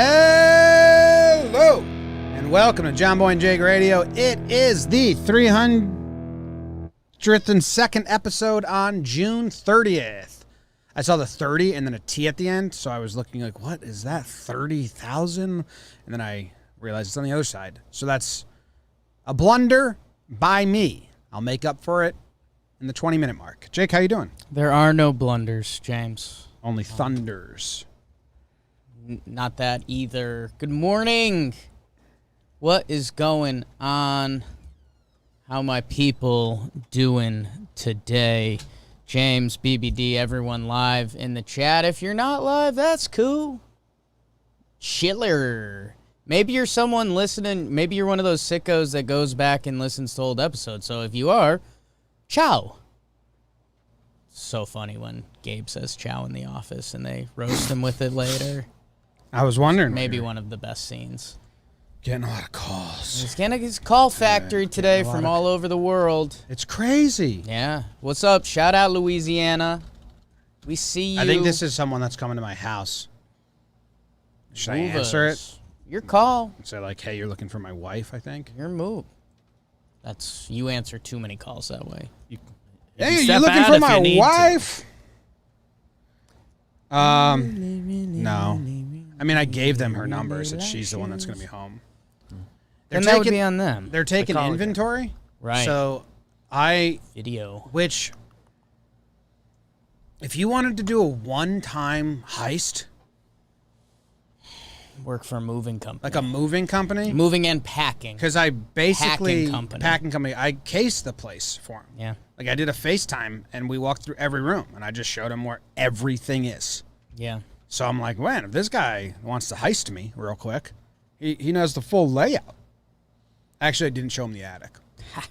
Hello, and welcome to Jomboy and Jake Radio. It is the 302nd episode on June 30th. I saw the 30 and then a T at the end, so I was looking like, what is that, 30,000? And then I realized it's on the other side. So that's a blunder by me. I'll make up for it in the 20-minute mark. Jake, how you doing? There are no blunders, James. Only thunders. Not that either. Good morning. What is going on? How my people doing today? James, BBD, everyone live in the chat. If you're not live, that's cool. Chiller. Maybe you're someone listening. Maybe you're one of those sickos that goes back and listens to old episodes. So if you are, ciao. So funny when Gabe says ciao in the office and they roast him with it later. I was wondering. Maybe one of the best scenes. Getting a lot of calls. He's getting his call factory today from all over the world. It's crazy. Yeah. What's up? Shout out Louisiana. We see you. I think this is someone that's coming to my house. Should I answer it? Your call. Say like, hey, you're looking for my wife, I think. Your move. You answer too many calls that way. Hey, you looking for my wife? No. I mean, I gave them her number, said she's the one that's going to be home. Then that would be on them. They're taking inventory. Right. So which, if you wanted to do a one-time heist. Work for a moving company. Like a moving company? Moving and packing. Because I basically, packing company. I cased the place for him. Yeah. Like I did a FaceTime, and we walked through every room, and I just showed him where everything is. Yeah. So I'm like, man, if this guy wants to heist me real quick, he knows the full layout. Actually, I didn't show him the attic. Ha.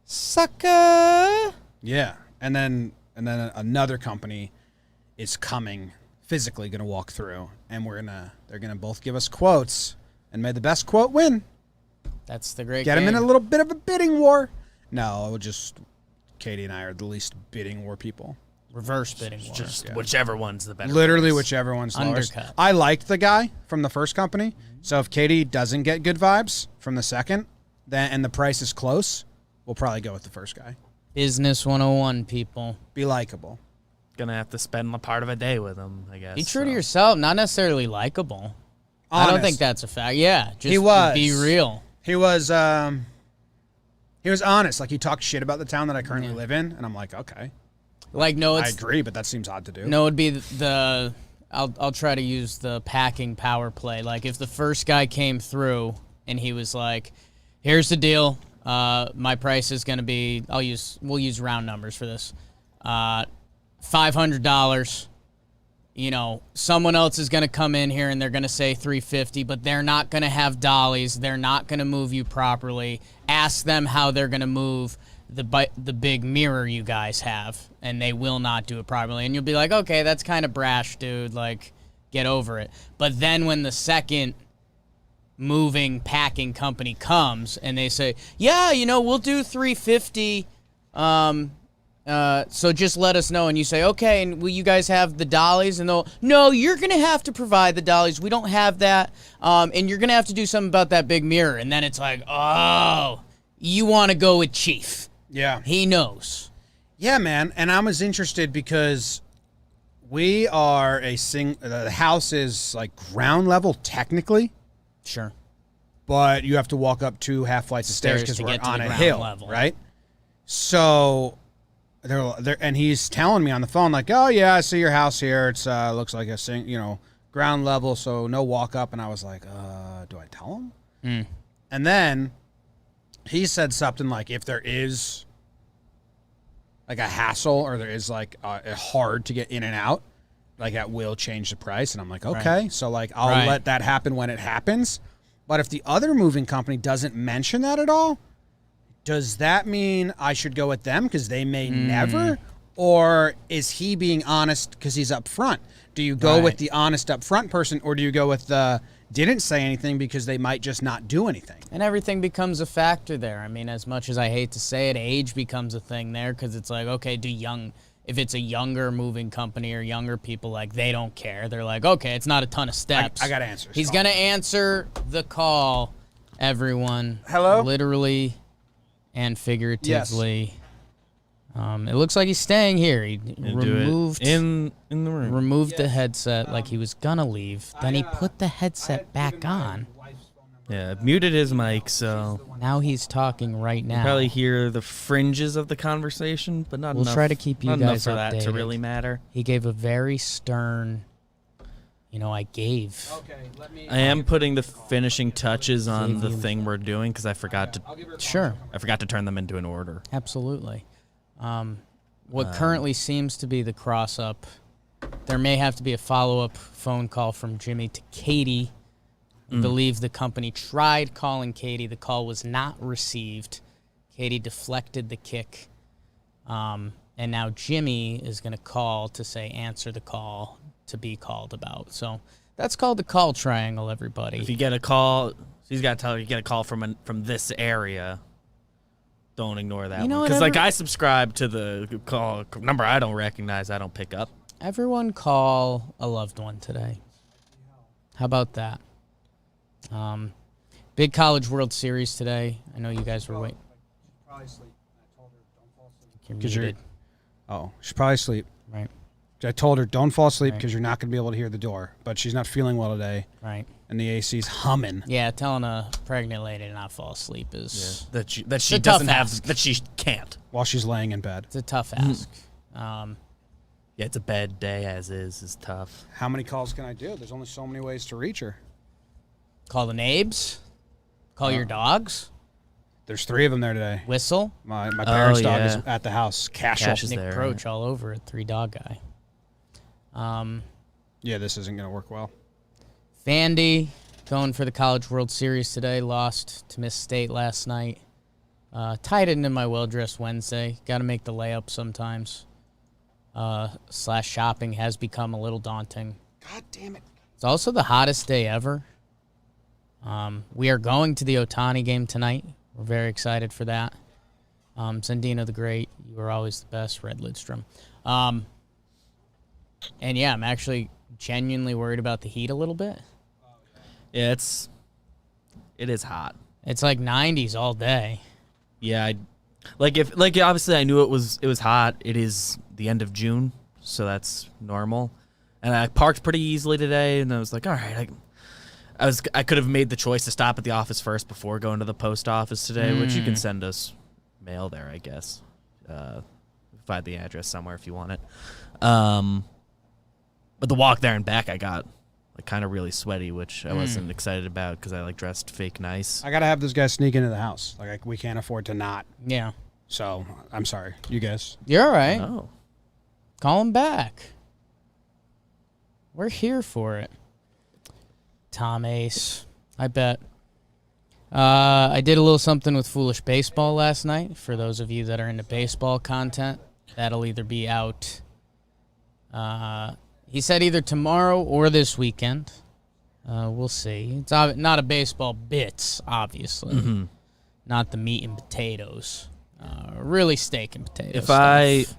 Sucker! Yeah. And then another company is coming, physically going to walk through, and they're going to both give us quotes, and may the best quote win. That's the great Get game. him in a little bit of a bidding war. No, Katie and I are the least bidding war people. Reverse bidding war. Just whichever one's the better. Literally price. whichever one's lowest. Undercut. I liked the guy from the first company, so if Katie doesn't get good vibes from the second, and the price is close, we'll probably go with the first guy. Business 101, people. Be likable. Gonna have to spend a part of a day with him, I guess. Be true to yourself, not necessarily likable. Honest. I don't think that's a fact. Yeah, just He was. be real. He was honest. Like, he talked shit about the town that I currently live in, and I'm like, okay. Like, no, I agree, but that seems odd to do. No, it'd be I'll try to use the packing power play. Like, if the first guy came through and he was like, here's the deal. My price is going to be, we'll use round numbers for this. $500. You know, someone else is going to come in here and they're going to say $350, but they're not going to have dollies. They're not going to move you properly. Ask them how they're going to move the big mirror you guys have, and they will not do it properly. And you'll be like, okay, that's kind of brash, dude. Like, get over it. But then when the second moving packing company comes and they say, yeah, we'll do $350. So just let us know. And you say, okay, and will you guys have the dollies? And they'll, no, you're going to have to provide the dollies. We don't have that. And you're going to have to do something about that big mirror. And then it's like, oh, you want to go with Chief. Yeah. He knows. Yeah, man. And I was interested because we are the house is like ground level technically. Sure. But you have to walk up 2 half flights of stairs because we're on a hill, level. Right? So and he's telling me on the phone like, oh yeah, I see your house here. It's looks like a ground level, so no walk up. And I was like, do I tell him? And then he said something like, if there is like a hassle or there is like hard to get in and out, like that will change the price. And I'm like, okay. Right. So like I'll let that happen when it happens. But if the other moving company doesn't mention that at all, does that mean I should go with them because they may never? Or is he being honest because he's up front? Do you go with the honest up front person, or do you go with the didn't say anything because they might just not do anything? And everything becomes a factor there. I mean, as much as I hate to say it, age becomes a thing there because it's like, okay, if it's a younger moving company or younger people, like, they don't care. They're like, okay, it's not a ton of steps. I got to answer. He's going to answer the call, everyone. Hello? Literally and figuratively. It looks like he's staying here. He removed in the room. Removed the headset like he was gonna leave. Then he put the headset back on. Yeah, muted his mic, so Now he's talking right now. probably hear the fringes of the conversation, but not We'll enough. try to keep you not guys enough for that to updated. really matter. He gave a very stern, I gave. I am putting the finishing touches on Gave the you- thing we're doing because I forgot to Sure, turn them into an order. absolutely. What currently seems to be the cross-up, there may have to be a follow-up phone call from Jimmy to Katie. I believe the company tried calling Katie. The call was not received. Katie deflected the kick. And now Jimmy is going to call to say answer the call to be called about. So that's called the call triangle, everybody. If you get a call, he's got to tell you get a call from this area. Don't ignore that You know one. what, Because, like, I subscribe to the call number I don't recognize, I don't pick up. Everyone call a loved one today. How about that? Big College World Series today. I know you guys were waiting. You're 'Cause you're- muted. Oh, she's probably asleep. Right, I told her, don't fall asleep Right. because you're not going to be able to hear the door. But she's not feeling well today, right. and the AC's humming. Yeah, telling a pregnant lady to not fall asleep is That she a tough doesn't have, ask. that she can't. While she's laying in bed. it's a tough ask. Yeah, it's a bad day as is tough. How many calls can I do? There's only so many ways to reach her. Call the neighbors. Call your dogs. There's 3 of them there today. Whistle. My parents' dog is yeah. at the house. Cash is Nick there. Croach all over it. 3-dog guy. Yeah, this isn't going to work well. Vandy going for the College World Series today. Lost to Miss State last night. Tied it into my well-dressed Wednesday. Got to make the layup sometimes. / shopping has become a little daunting. God damn it. It's also the hottest day ever. We are going to the Otani game tonight. We're very excited for that. Zendino the Great, you are always the best. Red Lidstrom. And yeah, I'm actually genuinely worried about the heat a little bit. Yeah, it is hot. It's like 90s all day. Yeah, obviously I knew it was hot. It is the end of June, so that's normal. And I parked pretty easily today, and I was like, all right, I could have made the choice to stop at the office first before going to the post office today, which you can send us mail there, I guess. Find the address somewhere if you want it. But the walk there and back, I got like kind of really sweaty, which I wasn't excited about because I dressed fake nice. I got to have this guy sneak into the house. We can't afford to not. Yeah. So, I'm sorry. You guys. You're all right. Oh, Call him back. We're here for it. Tom Ace. I bet. I did a little something with Foolish Baseball last night. For those of you that are into baseball content, that'll either be out. He said either tomorrow or this weekend. We'll see. It's not a baseball bits, obviously. Not the meat and potatoes. Really steak and potatoes.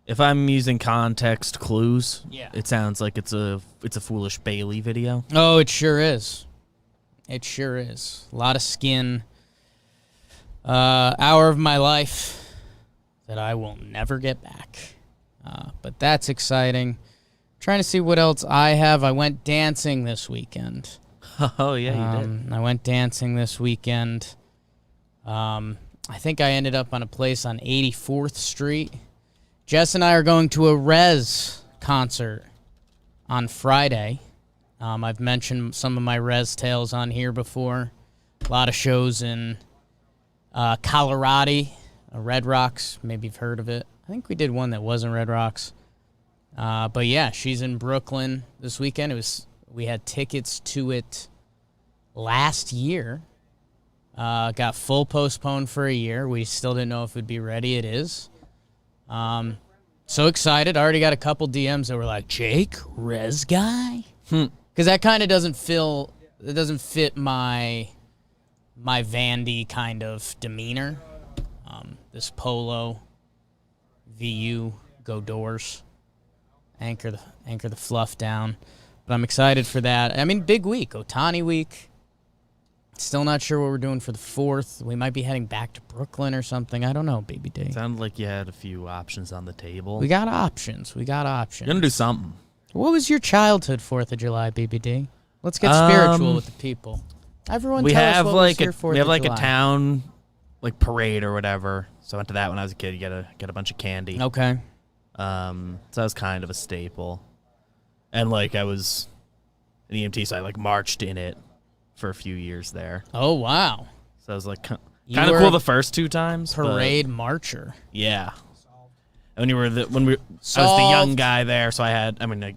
If I'm using context clues, Yeah. it sounds like it's a Foolish Bailey video. Oh, it sure is. It sure is. A lot of skin. Hour of my life that I will never get back. But that's exciting. Trying to see what else I have. I went dancing this weekend. Oh yeah, you did. I went dancing this weekend. I think I ended up on a place on 84th Street. Jess and I are going to a Rez concert on Friday. I've mentioned some of my Rez tales on here before. A lot of shows in Colorado, Red Rocks. Maybe you've heard of it. I think we did one that wasn't Red Rocks. But yeah, she's in Brooklyn this weekend. We had tickets to it last year. Got full postponed for a year. We still didn't know if it would be ready. It is. So excited. I already got a couple DMs that were like, Jake, Rez guy? Because that kind of doesn't fit my Vandy kind of demeanor. This polo, VU, go doors, anchor the fluff down. But I'm excited for that. I mean, big week, Ohtani week. Still not sure what we're doing for the 4th. We might be heading back to Brooklyn or something. I don't know, baby D. Sounded like you had a few options on the table. We got options. You're gonna do something. What was your childhood 4th of July, BBD? Let's get spiritual with the people. Everyone, We tell us have what like was your 4th we have of like July. a town like parade or whatever. So I went to that when I was a kid. You get a bunch of candy. Okay. So that was kind of a staple. And like I was an EMT, so I like marched in it for a few years there. Oh wow. So it was like kind You of were cool the first 2 times. but Parade marcher. yeah. And I was the Solved. young guy there, so like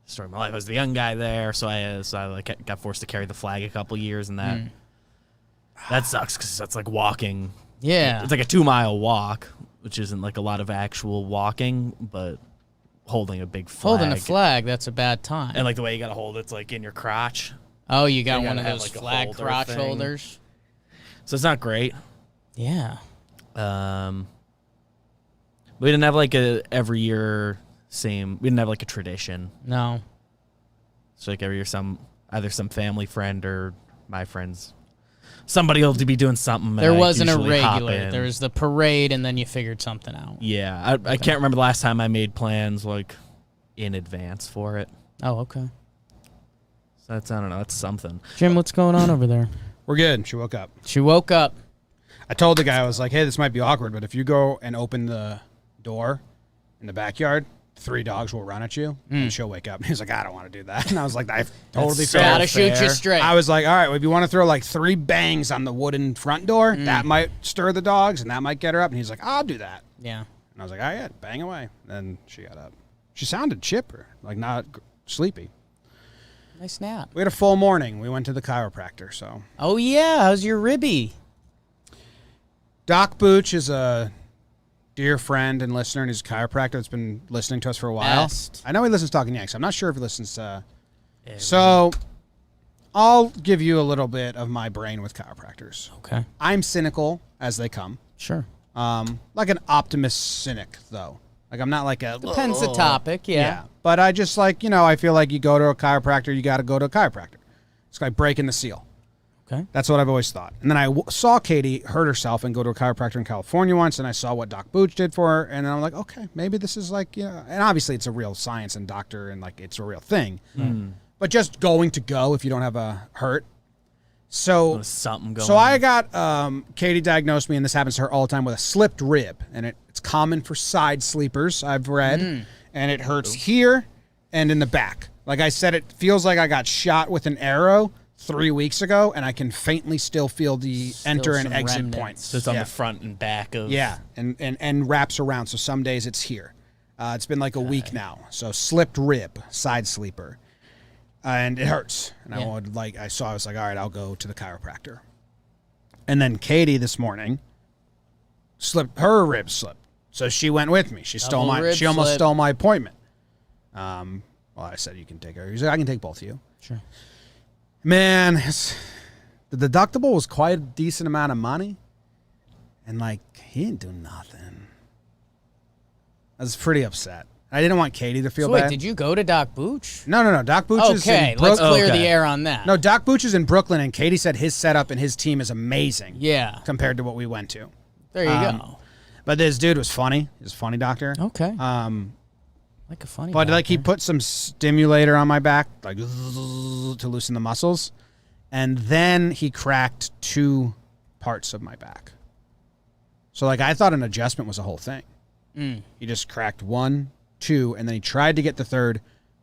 story of my life. I was the young guy there, so I like got forced to carry the flag a couple years, and that sucks because that's like walking. Yeah. It's like a 2-mile walk, which isn't like a lot of actual walking, but holding a big flag. Holding a flag, that's a bad time. And like the way you gotta hold it's like in your crotch. Oh, you got You one gotta of have, those like, a flag holder crotch thing. holders. So it's not great. Yeah. We didn't have like a every year same. We didn't have like a tradition. No. So like every year, either some family friend or my friends, somebody will be doing something. There and I wasn't a usually hop regular. in. There was the parade, and then you figured something out. Yeah, I can't remember the last time I made plans like in advance for it. Oh, okay. So I don't know. That's something. Jim, what's going on over there? We're good. She woke up. She woke up. I told the guy, I was like, hey, this might be awkward, but if you go and open the door in the backyard, 3 dogs will run at you, and she'll wake up. And he's like, I don't want to do that. And I was like, I totally so fair. Gotta shoot fair. you straight. I was like, all right, well, if you want to throw like 3 bangs on the wooden front door, that might stir the dogs, and that might get her up. And he's like, I'll do that. Yeah. And I was like, all right, bang away. Then she got up. She sounded chipper, like not sleepy. Nice nap. We had a full morning. We went to the chiropractor, so. Oh, yeah. How's your ribby? Doc Booch is a dear friend and listener, and he's a chiropractor that's been listening to us for a while. Best. I know he listens to Talking Yanks. I'm not sure if he listens to... So, I'll give you a little bit of my brain with chiropractors. Okay. I'm cynical as they come. Sure. Like an optimist cynic, though. Like, I'm not like a... Depends the topic, yeah. But I just like, I feel like you go to a chiropractor, you got to go to a chiropractor. It's like breaking the seal. Okay. That's what I've always thought. And then I saw Katie hurt herself and go to a chiropractor in California once, and I saw what Doc Booch did for her, and then I'm like, okay, maybe this is like, and obviously it's a real science and doctor, and like it's a real thing. But just going to go if you don't have a hurt. So There's something going. So I got Katie diagnosed me, and this happens to her all the time, with a slipped rib, and it's common for side sleepers, I've read, and it hurts here and in the back. Like I said, it feels like I got shot with an arrow 3 weeks ago, and I can faintly still feel the enter and some exit remnants. points. So it's on the front and back of. Yeah, and wraps around. So some days it's here. It's been like a week now. So slipped rib, side sleeper, and it hurts. And I was like, I was like, all right, I'll go to the chiropractor. And then Katie this morning her rib slipped, so she went with me. She almost stole my appointment. Well, I said you can take her. He's like, I can take both of you. Sure. Man, the deductible was quite a decent amount of money, and like he didn't do nothing. I was pretty upset. I didn't want Katie to feel So wait, bad. did you go to Doc Booch? No. Doc Booch is Okay, in let's Brooklyn. clear the air on that. No, Doc Booch is in Brooklyn, and Katie said his setup and his team is amazing. Yeah. Compared to what we went to. There you go. But this dude was funny. He's a funny doctor. Okay. Like a funny. But like he doctor. put some stimulator on my back, like to loosen the muscles, and then he cracked 2 parts of my back. So like I thought an adjustment was a whole thing. He just cracked 1, 2, and then he tried to get the 3rd,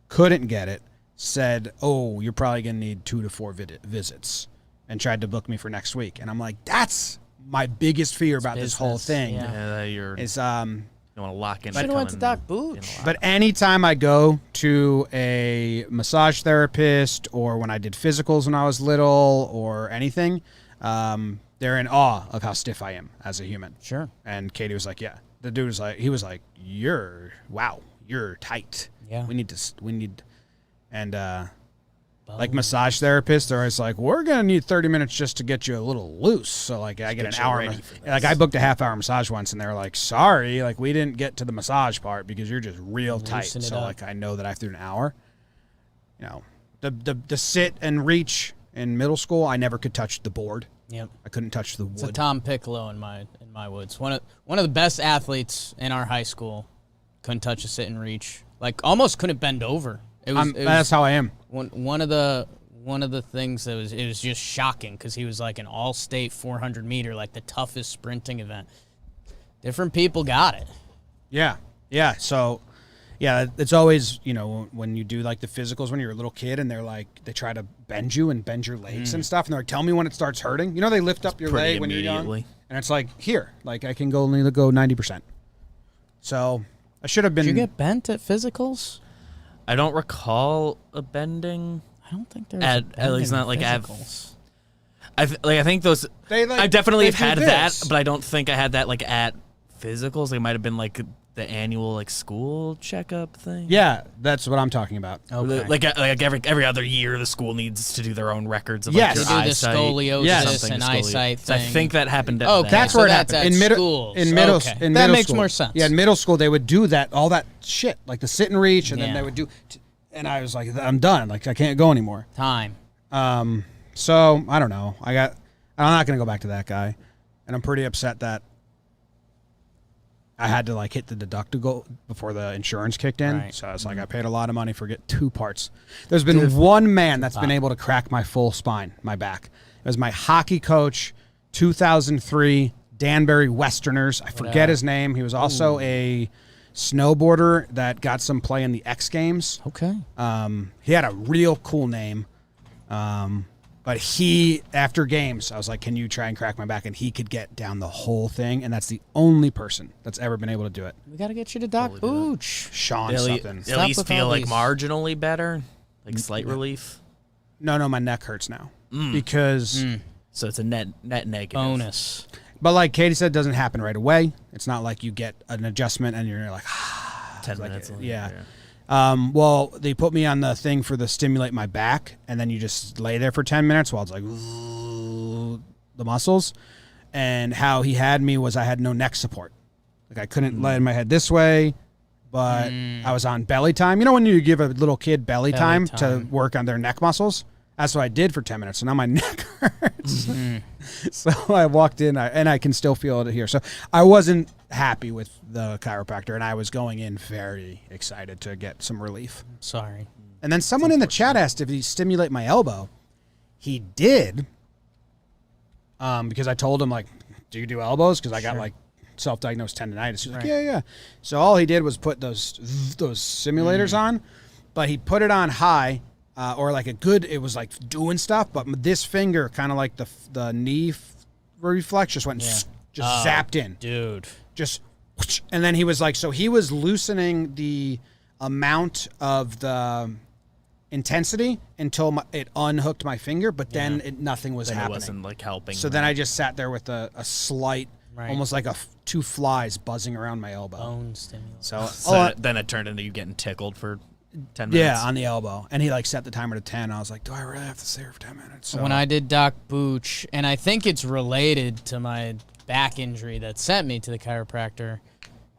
couldn't get it. Said, "Oh, you're probably gonna need 2 to 4 visits," and tried to book me for next week. And I'm like, that's my biggest fear about this whole business, thing. yeah. You're. Is You don't want to lock in. Should have went to Doc Booch. But anytime I go to a massage therapist or when I did physicals when I was little or anything, they're in awe of how stiff I am as a human. Sure. And Katie was like, yeah. The dude was like, he was like, you're tight. Yeah. We need, and like massage therapists are always like, we're gonna need 30 minutes just to get you a little loose. So like I get an hour. Like I booked a half-hour massage once, and they're like, sorry, like we didn't get to the massage part because you're just real tight. So like I know that I have to do an hour. You know, the sit and reach in middle school, I never could touch the board. Yep. I couldn't touch the wood. It's a Tom Piccolo in my woods. One of the best athletes in our high school. Couldn't touch a sit and reach. Like almost couldn't bend over. That's how I am. One of the things that was just shocking because he was like an all-state 400 meter, like the toughest sprinting event. Different people got it. Yeah. So, yeah, it's always, you know, when you do like the physicals when you're a little kid and they're like, they try to bend you and bend your legs and stuff. And they're like, tell me when it starts hurting. You know, they lift up your leg when you're young. And it's like, here, like I can only go 90%. So I should have been. Did you get bent at physicals? I don't recall a bending. I don't think there's at least not like physicals. I think those. I definitely have had this. that, but I don't think I had that like at physicals. It might have been like the annual like school checkup thing. Yeah, that's what I'm talking about. Okay. Like every other year, the school needs to do their own records of yes. like they do the eyesight, scoliosis and eyesight thing. I think that happened at okay, that's so where it that's happened. at In middle schools. in middle okay. in that middle makes school. more sense. Yeah, in middle school they would do that all that shit, like the sit and reach, and then Yeah. they would do and I was like, I'm done. Like I can't go anymore. Time. So I don't know. I'm not gonna go back to that guy. And I'm pretty upset that I had to like hit the deductible before the insurance kicked in. Right. So I was like, I paid a lot of money for get 2 parts. There's been one man that's been able to crack my full spine, my back. It was my hockey coach, 2003 Danbury Westerners. I forget his name. He was also a snowboarder that got some play in the X Games. Okay. He had a real cool name. But he, after games, I was like, can you try and crack my back? And he could get down the whole thing. And that's the only person that's ever been able to do it. We got to get you to Doc Booch. Sean something. At least with feel all like these- marginally better, like slight relief. No, my neck hurts now. Because, So it's a net negative. Bonus. but like Katie said, it doesn't happen right away. It's not like you get an adjustment and you're like, 10 like, minutes. yeah. Well, they put me on the thing for the stimulate my back, and then you just lay there for 10 minutes while it's like the muscles. And how he had me was I had no neck support. Like I couldn't lay my head this way, but I was on belly time. You know when you give a little kid belly time to work on their neck muscles? That's what I did for 10 minutes. So now my neck hurts. So I walked in, and I can still feel it here. So I wasn't happy with the chiropractor, and I was going in very excited to get some relief. Sorry. And then someone in the chat asked if he stimulate my elbow. He did, because I told him, like, do you do elbows? Because I got, like, self-diagnosed tendonitis. He's like, yeah. So all he did was put those simulators on, but he put it on high. Or like it was like doing stuff, but this finger, kind of like the knee reflex, just went, just zapped in. Dude. Just, and then he was like, so he was loosening the amount of the intensity until it unhooked my finger, but then nothing was happening. It wasn't like helping. So then I just sat there with a slight, almost like 2 flies buzzing around my elbow. Bone stimulus. So then it turned into you getting tickled for 10 minutes. Yeah, on the elbow. And he like set the timer to 10. I was like, do I really have to stay here for 10 minutes? So When I did Doc Booch, and I think it's related to my back injury that sent me to the chiropractor.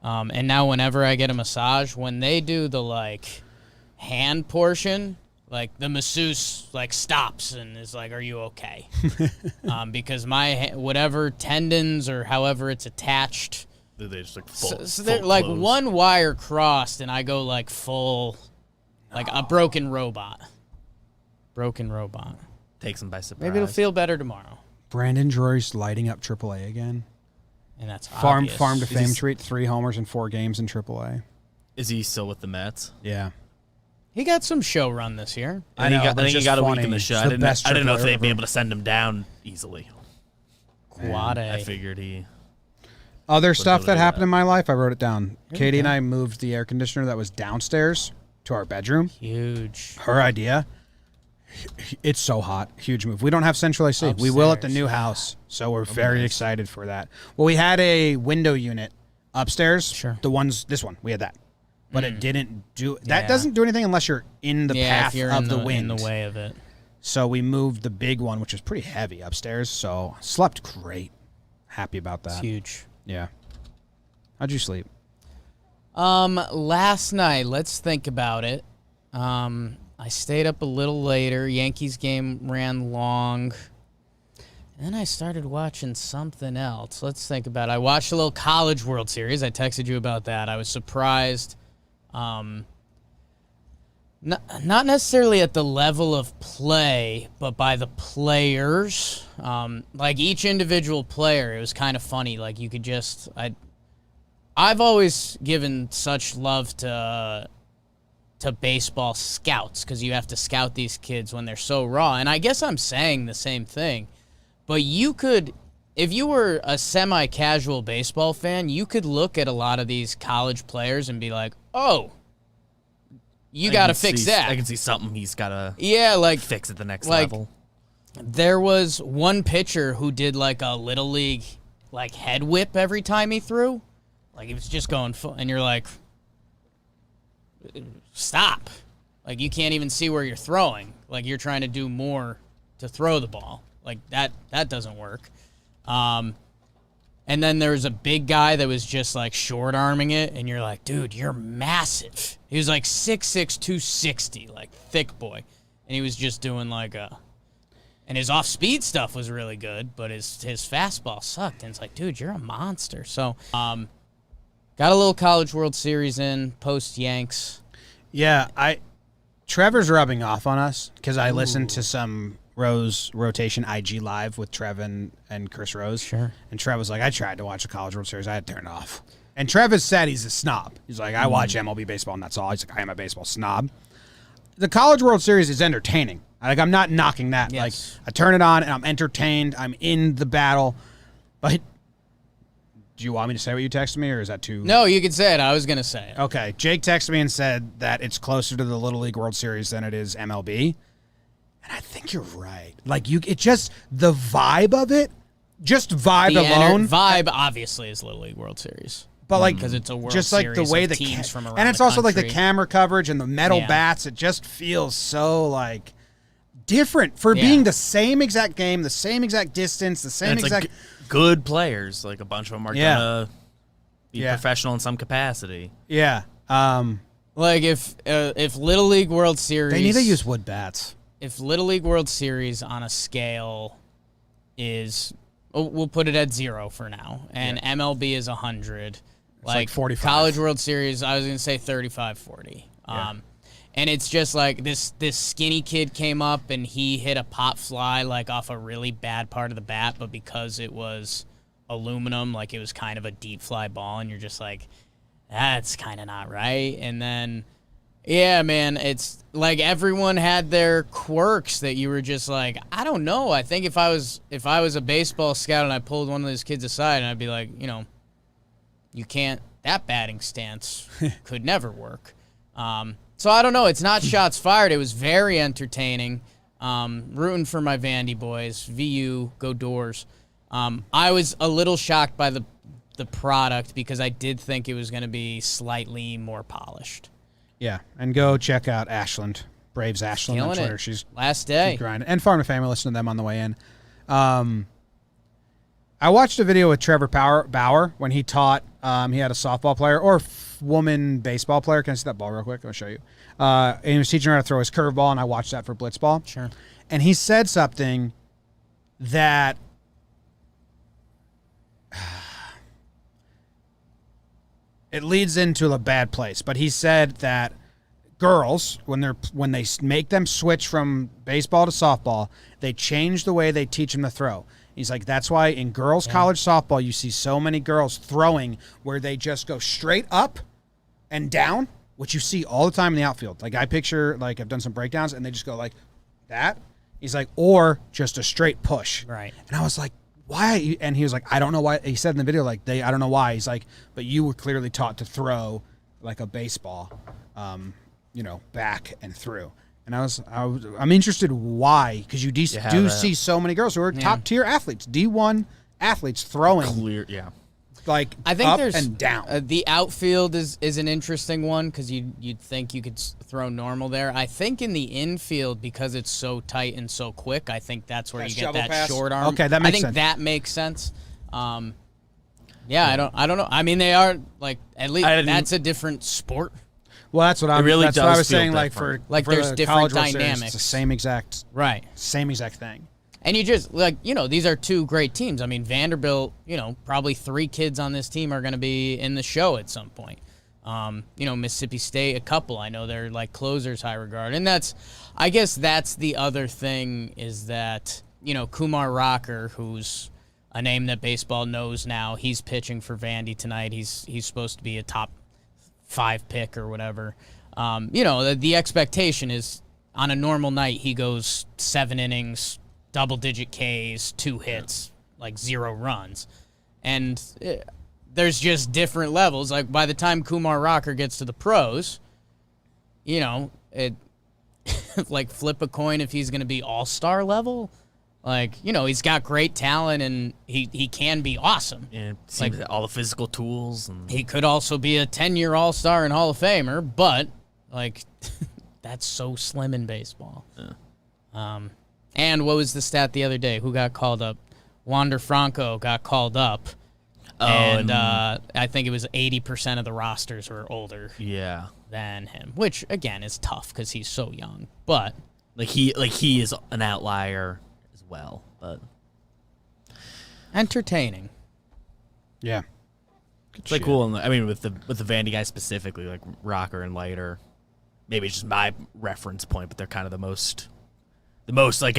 And now whenever I get a massage, when they do the like hand portion, like the masseuse like stops and is like, "Are you okay?" Because my whatever tendons or however it's attached, They just like full, so they're full like close. one wire crossed, and I go like full, like a broken robot. Broken robot. Takes them by surprise. Maybe it'll feel better tomorrow. Brandon Drury's lighting up AAA again. And that's Farm obvious. to fame treat, 3 homers in 4 games in AAA. Is he still with the Mets? Yeah. He got some show run this year. I know, I but think he just got a week funny. in the show. It's the best I didn't know if AAA they'd be ever. able to send him down easily. Quad A. I figured he. Other stuff that able to do happened that. in my life, I wrote it down. Katie and I moved the air conditioner that was downstairs to our bedroom. Huge. Her idea. It's so hot. Huge move. We don't have central AC. We will at the Upstairs. new house, so we're very excited for that. Well, we had a window unit upstairs. Sure. This one, we had that. but it didn't do that. Yeah. Doesn't do anything unless you're in the path if you're of in the wind. in the way of it. So we moved the big one, which was pretty heavy, upstairs. So slept great. Happy about that. It's huge. Yeah. How'd you sleep? Last night, let's think about it. I stayed up a little later. Yankees game ran long. And then I started watching something else. Let's think about it. I watched a little College World Series. I texted you about that. I was surprised. Not necessarily at the level of play, but by the players. Like each individual player, it was kind of funny. Like you could just, I've always given such love to baseball scouts because you have to scout these kids when they're so raw. And I guess I'm saying the same thing. But you could, if you were a semi-casual baseball fan, you could look at a lot of these college players and be like, oh, you got to fix that. I can see something he's got to like fix at the next like, level. There was one pitcher who did like a little league like head whip every time he threw. Like he was just going full, and you're like, stop. Like you can't even see where you're throwing. Like you're trying to do more to throw the ball. Like that doesn't work. And then there was a big guy that was just like short arming it, and you're like, dude, you're massive. He was like 6'6", 260, like thick boy. And he was just doing like and his off-speed stuff was really good, but his fastball sucked. And it's like, dude, you're a monster. So, got a little College World Series in, post-Yanks. Yeah, Trevor's rubbing off on us because I listened to some Rose Rotation IG Live with Trev and Chris Rose. Sure. And Trev was like, I tried to watch the College World Series. I had to turn it off. And Trev has said he's a snob. He's like, I watch MLB baseball, and that's all. He's like, I am a baseball snob. The College World Series is entertaining. Like, I'm not knocking that. Yes. Like, I turn it on, and I'm entertained. I'm in the battle. But do you want me to say what you texted me, or is that too... No, you can say it. I was going to say it. Okay. Jake texted me and said that it's closer to the Little League World Series than it is MLB. And I think you're right. Like, it just, the vibe of it, just vibe alone. Vibe, obviously, is Little League World Series. But like, because it's a World just like Series the way of the teams from around and it's the also like the country. camera coverage and the metal Yeah. bats. It just feels so like different for Yeah. being the same exact game, the same exact distance, the same And it's exact. like good players. Like a bunch of them are gonna be Yeah. professional in some capacity. Yeah. Like if Little League World Series, They need to use wood bats. If Little League World Series on a scale is, we'll put it at 0 for now, and MLB is 100. like 45. College World Series, I was going to say 35-40. Yeah. And it's just like this skinny kid came up and he hit a pop fly like off a really bad part of the bat, but because it was aluminum, like it was kind of a deep fly ball, and you're just like, that's kind of not right. And then, yeah, man, it's like everyone had their quirks that you were just like, I don't know. I think if I was a baseball scout and I pulled one of those kids aside and I'd be like, you can't, that batting stance could never work. So I don't know. It's not shots fired. It was very entertaining. Rooting for my Vandy boys. VU, go Doors. I was a little shocked by the product because I did think it was going to be slightly more polished. Yeah, and go check out Ashland, Braves Ashland on Killing Twitter. it. She's Last day. grinding, and Farm to Family. Listen to them on the way in. I watched a video with Trevor Bauer when he taught. He had a softball player or woman baseball player. Can I see that ball real quick? I'll show you. And he was teaching her how to throw his curveball, and I watched that for blitzball. Sure. And he said something that it leads into a bad place. But he said that girls, when they make them switch from baseball to softball, they change the way they teach them to throw. He's like, that's why in girls' college softball, you see so many girls throwing where they just go straight up and down, which you see all the time in the outfield. Like I picture, like I've done some breakdowns, and they just go like that. He's like, or just a straight push. Right. And I was like, why? And he was like, I don't know why. He said in the video, like, I don't know why. He's like, but you were clearly taught to throw like a baseball, back and through. And I'm interested why, because you do see so many girls who are top tier athletes, D1 athletes throwing. Clear, yeah. like I think up there's and down. The outfield is an interesting one because you'd think you could throw normal there. I think in the infield, because it's so tight and so quick, I think that's where That you get shovel that pass? short arm. Okay, that makes I think sense. that makes sense. Yeah, I don't know. I mean, they are like at least that's a different sport. Well, that's what I really that's what does I was feel saying. different. For Like, for there's the different College World Series, dynamics. it's the Right. same exact thing. And you just, like, these are two great teams. I mean, Vanderbilt, probably 3 kids on this team are going to be in the show at some point. Mississippi State, a couple. I know they're, like, closers high regard. And I guess that's the other thing is that, Kumar Rocker, who's a name that baseball knows now, he's pitching for Vandy tonight. He's supposed to be a top 5 pick or whatever. The expectation is on a normal night, he goes 7 innings, double-digit Ks, 2 hits, like 0 runs. And there's just different levels. Like, by the time Kumar Rocker gets to the pros, it like flip a coin if he's going to be all-star level. Like, he's got great talent, and he can be awesome. Yeah, it seems all the physical tools. And He could also be a 10-year all-star and Hall of Famer, but, like, that's so slim in baseball. Yeah. And what was the stat the other day? Who got called up? Wander Franco got called up. And I think it was 80% of the rosters were older yeah. than him, which, again, is tough because he's so young. But He is an outlier as well, but entertaining. Yeah. it's like cool. I mean, with the Vandy guys specifically, like Rocker and Leiter, maybe it's just my reference point, but they're kind of the most like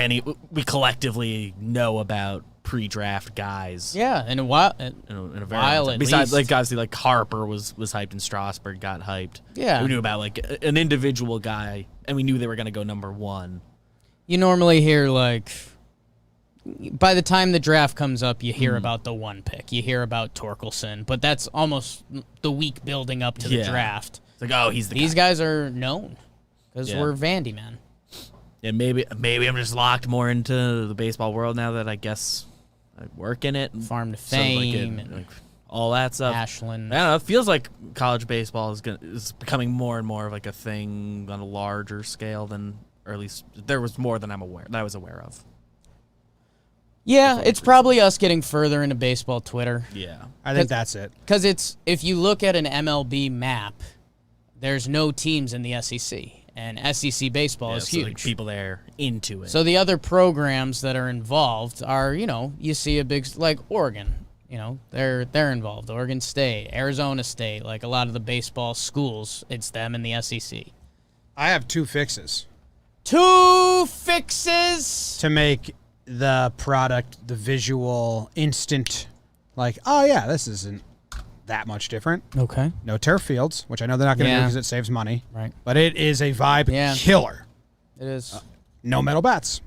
we collectively know about pre-draft guys. Yeah, in a while. In a very While long time. at Besides, least. like obviously, like Harper was hyped in Strasburg, got hyped. Yeah. We knew about like an individual guy, and we knew they were going to go number 1. You normally hear, like, by the time the draft comes up, you hear about the 1 pick. You hear about Torkelson, but that's almost the week building up to the Yeah. draft. It's like, oh, he's the These guy. guys are known because Yeah. we're Vandy men. And maybe I'm just locked more into the baseball world now that I guess I work in it. Farm to So, like, Fame and like, all that stuff. Ashland. I don't know. It feels like college baseball is becoming more and more of like a thing on a larger scale than, or at least there was more than I was aware of. Yeah, it's probably us getting further into baseball Twitter. Yeah. I think that's it. Because if you look at an MLB map, there's no teams in the SEC. And SEC baseball is so, huge. like, people there into it. So the other programs that are involved are, you see a big, like Oregon, they're involved. Oregon State, Arizona State, like a lot of the baseball schools, it's them in the SEC. I have 2 fixes 2 fixes. to make the product, the visual, instant, like, oh yeah, this isn't that much different. Okay. No turf fields, which I know they're not going to do Yeah. because it saves money. Right. But it is a vibe Yeah. killer. It is. No metal bats,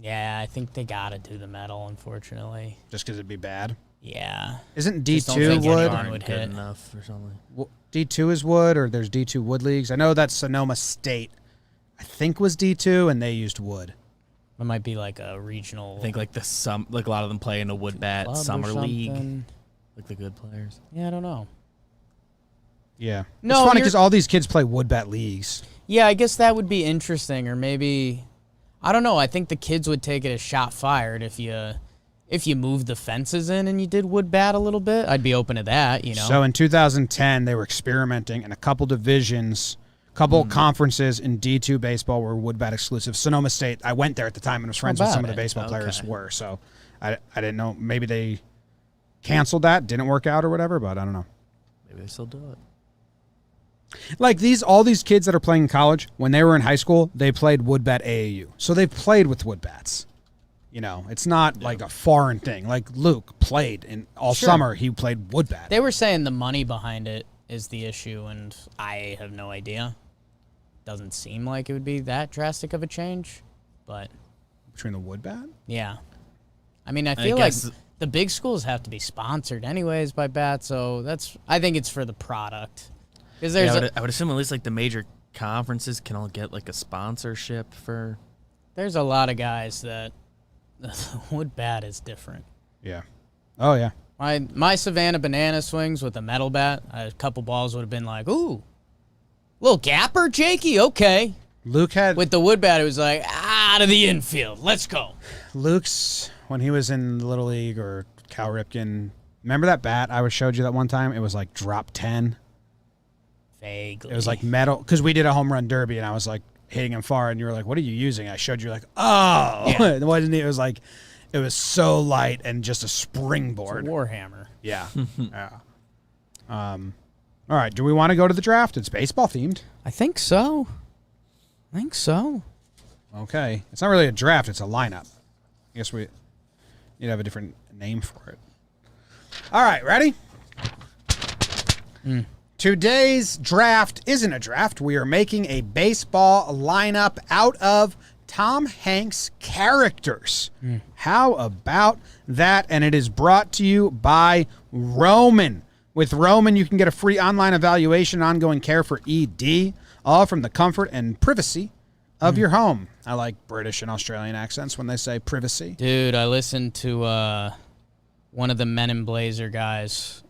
Yeah, I think they got to do the metal, unfortunately. just because it'd be bad. Yeah. Isn't Just don't D2 think wood? anyone aren't would good hit. enough or something. D2 is wood, or there's D2 wood leagues. I know that Sonoma State, I think, was D2, and they used wood. It might be like a regional I think like like a lot of them play in a wood bat club or summer league, something. like the good players. Yeah, I don't know. Yeah. No, it's funny you're- because all these kids play wood bat leagues. Yeah, I guess that would be interesting, or maybe I don't know. I think the kids would take it as shot fired if you moved the fences in and you did wood bat a little bit. I'd be open to that, So in 2010, they were experimenting in a couple divisions, couple conferences in D2 baseball were wood bat exclusive. Sonoma State, I went there at the time and was friends with about some of the it? baseball players Okay. were. So I didn't know. Maybe they canceled that, didn't work out or whatever, but I don't know. Maybe they still do it. Like all these kids that are playing in college, when they were in high school, they played wood bat AAU. So they've played with wood bats. It's not like a foreign thing. Like Luke played in all Sure. summer, he played wood bat. They were saying the money behind it is the issue, and I have no idea. Doesn't seem like it would be that drastic of a change, but Between the wood bat? yeah. I mean, I feel like guess- the big schools have to be sponsored anyways by BAT, so I think it's for the product. Because there's I would assume at least like the major conferences can all get like a sponsorship for. there's a lot of guys that wood bat is different. Yeah. Oh, yeah. My Savannah banana swings with a metal bat, a couple balls would have been like, ooh, little gapper, Jakey, okay. Luke had With the wood bat, it was like, out of the infield, let's go. Luke's when he was in Little League or Cal Ripken. Remember that bat I showed you that one time? It was like drop 10. Vaguely. It was like metal because we did a home run derby and I was like hitting him far and you were like, "What are you using?" I showed you like, "Oh, Yeah. it wasn't. It was like, it was so light and just a It's a springboard." Warhammer. Yeah. Yeah. All right. Do we want to go to the draft? It's baseball themed. I think so. Okay. It's not really a draft. It's a lineup. I guess we need to have a different name for it. All right. Ready? Today's draft isn't a draft. We are making a baseball lineup out of Tom Hanks characters. How about that? And it is brought to you by Roman. With Roman, you can get a free online evaluation, ongoing care for ED, all from the comfort and privacy of your home. I like British and Australian accents when they say privacy. Dude, I listened to one of the Men in Blazer guys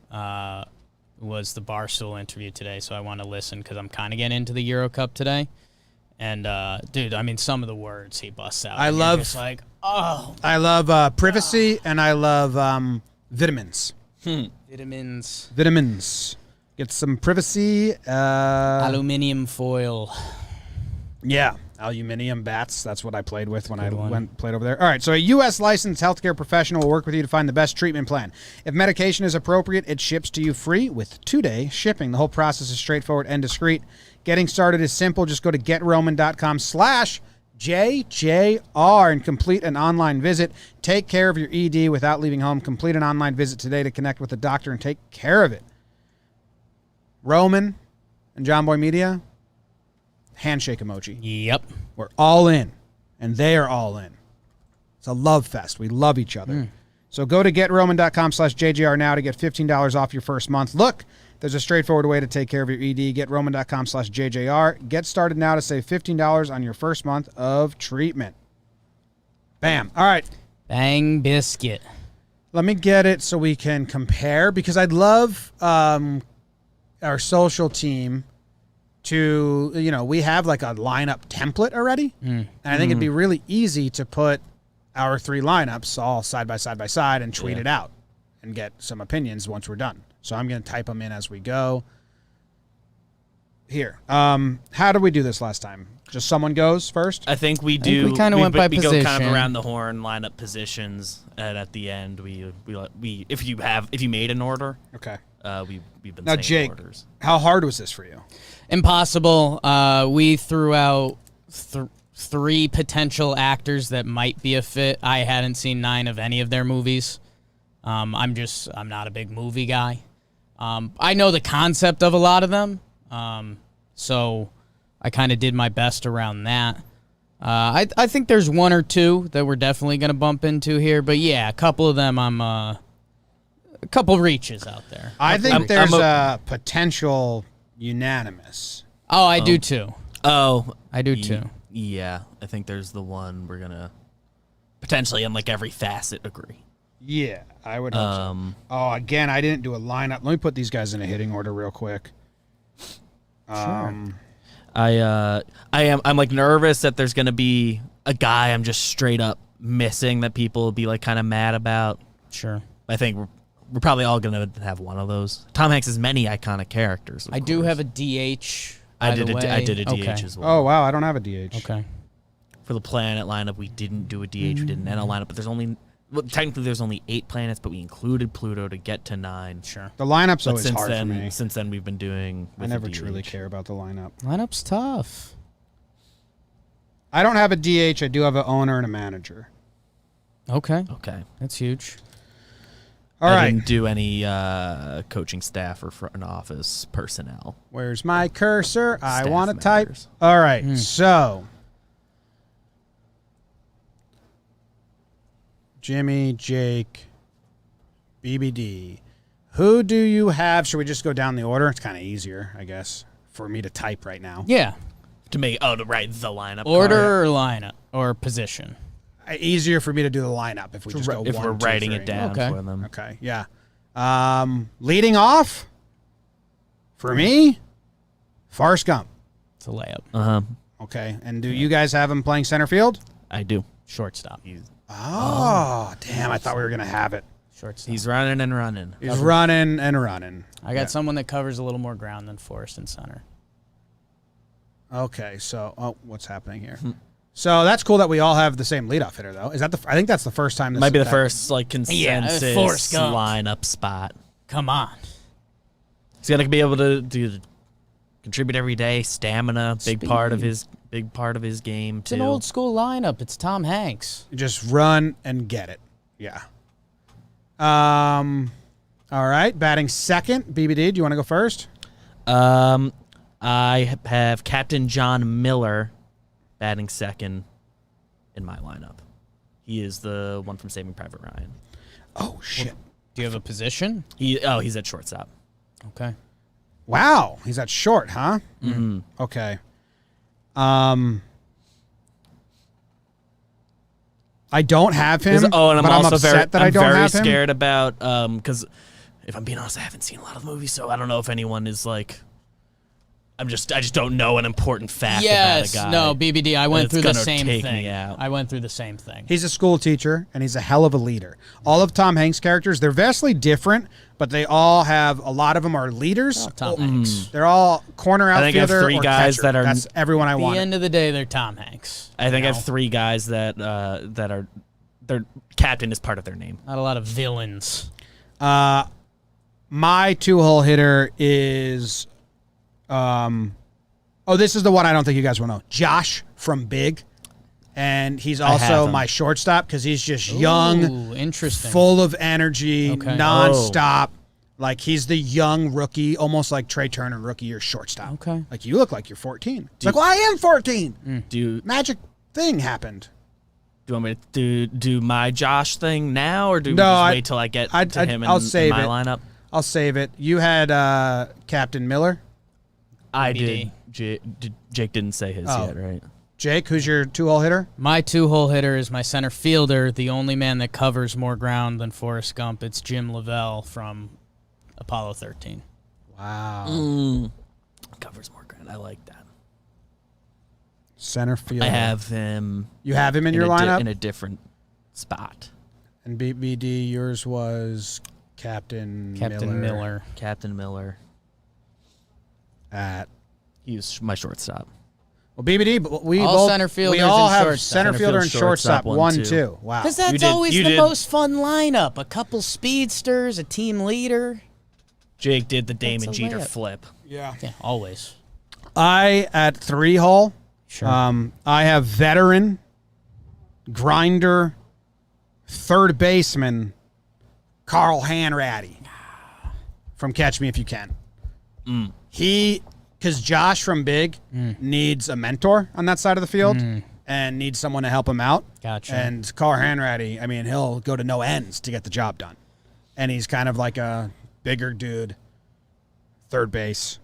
was the Barstool interview today, so I want to listen because I'm kind of getting into the Euro Cup today. And, dude, I mean, some of the words he busts out. I and you're love- just like, oh. I love privacy and I love vitamins. Vitamins. Vitamins. Get some privacy. Aluminium foil. Yeah, aluminium bats. That's what I played with when I one. played over there. All right, so a U.S. licensed healthcare professional will work with you to find the best treatment plan. If medication is appropriate, it ships to you free with 2-day shipping. The whole process is straightforward and discreet. Getting started is simple. Just go to GetRoman.com/JJR and complete an online visit. Take care of your ED without leaving home. Complete an online visit today to connect with a doctor and take care of it. Roman and Jomboy Media, handshake emoji. Yep. We're all in, and they are all in. It's a love fest. We love each other. So go to GetRoman.com/JJR now to get $15 off your first month. Look, there's a straightforward way to take care of your ED. GetRoman.com/JJR. Get started now to save $15 on your first month of treatment. Bam. All right. Bang biscuit. Let me get it so we can compare because I'd love our social team to, we have like a lineup template already. And I think it'd be really easy to put our 3 lineups all side by side and tweet it out and get some opinions once we're done. So I'm going to type them in as we go. Here. How did we do this last time? Just someone goes first? I think we do. we kinda went by we go kind position. of around the horn, line up positions, and at the end we if you made an order, Okay. we've been Now, saying Jake, orders. how hard was this for you? Impossible. We threw out 3 potential actors that might be a fit. I hadn't seen 9 of any of their movies. I'm not a big movie guy. I know the concept of a lot of them. So I kind of did my best around that. I think there's 1 or 2 that we're definitely going to bump into here, but yeah, a couple of them a couple reaches out there. I think I'm there's a- a potential unanimous. Oh, I do too. Oh, I do too. Yeah, I think there's the one we're gonna potentially in like every facet agree. Yeah, I would hope so. Oh, again, I didn't do a lineup. Let me put these guys in a hitting order real quick. I'm like nervous that there's gonna be a guy I'm just straight up missing that people will be like kind of mad about. Sure. I think we're probably all gonna have one of those. Tom Hanks has many iconic characters. I do have a DH. I by did the way. I did a DH Okay. as well. Oh, wow, I don't have a DH. Okay. For the planet lineup, we didn't do a DH. We did an NL lineup, but technically there's only 8 planets, but we included Pluto to get to 9. Sure. The lineup's But always since hard then, for me. since then we've been doing. I with the never DH. truly care about the lineup. Lineup's tough. I don't have a DH. I do have an owner and a manager. Okay. Okay. That's huge. All I right. didn't do any coaching staff or front office personnel. Where's my cursor? I Staff want to type. members. All right. So, Jimmy, Jake, BBD. Who do you have? Should we just go down the order? It's kind of easier, I guess, for me to type right now. Yeah. To make the lineup Order or lineup or position. Easier for me to do the lineup if we just go if 1, we're 2, writing 3. it down Okay. for them. Okay, yeah. Leading off, for me, Forrest Gump. It's a layup. Okay, and do you guys have him playing center field? I do. Shortstop. Oh, damn! I thought we were gonna have it. Shortstop. He's running and running. He's running and running. I got someone that covers a little more ground than Forrest in center. Okay, so what's happening here? So that's cool that we all have the same leadoff hitter, though. Is that I think that's the first time. Might be the first consensus Forrest Gump. lineup spot. Come on. He's gonna be able to contribute every day. Stamina, big part of his game It's too. an old school lineup. It's Tom Hanks. Just run and get it. Yeah. All right, batting second. BBD, do you want to go first? I have Captain John Miller batting second in my lineup. He is the one from Saving Private Ryan. Oh shit! Do you have a position? He's at shortstop. Okay. Wow, he's at short, huh? Mm-hmm. Okay. I don't have him. And I'm but also upset that I don't very have him. scared about because if I'm being honest, I haven't seen a lot of movies, so I don't know if anyone is like. I just don't know an important fact about a guy. No, BBD. I went It's through the gonna same take me thing. out. I went through the same thing. He's a school teacher, and he's a hell of a leader. All of Tom Hanks' characters, they're vastly different, but they all have, a lot of them are leaders. Tom Hanks. They're all corner I think I have outfielder three or guys catcher. that are- That's everyone I At the want. end of the day, they're Tom Hanks. I think I You have three guys that are their captain is part of their name. Not a lot of villains. My 2-hole hitter is, this is the one I don't think you guys will know. Josh from Big. And he's have also him. my shortstop because he's just young, Ooh, interesting. full of energy, Okay. nonstop. Like he's the young rookie, almost like Trey Turner, rookie year shortstop. Okay. Like you look like you're 14. It's like, well, I am 14. Do you Magic thing happened. want me to do my Josh thing now, or do we No, just I- wait till I get to him I'll in save my it. lineup? I'll save it. You had Captain Miller. I BD. did. Jake didn't say his Oh. yet, right? Jake, who's your 2-hole hitter? My 2-hole hitter is my center fielder, the only man that covers more ground than Forrest Gump. It's Jim Lavelle from Apollo 13. Wow. Covers more ground. I like that. Center fielder. I have him. You have him in your a lineup? in a different spot. And BBD, yours was Captain Miller. Captain Miller. At He's my shortstop. well, BBD, but we All both center fielders we all and have shortstop. center fielder and Center field, shortstop, shortstop, 1, 1, 2. Wow. Because that's did- always you the did. most fun lineup. A couple speedsters, a team leader. Jake did the Damon That's a Jeter layup. flip. Yeah. Yeah, always. I at 3-hole. Sure. I have veteran, grinder, third baseman, Carl Hanratty from Catch Me If You Can. Because Josh from Big needs a mentor on that side of the field and needs someone to help him out. Gotcha. And Carl Hanratty, I mean, he'll go to no ends to get the job done. And he's kind of like a bigger dude, third base.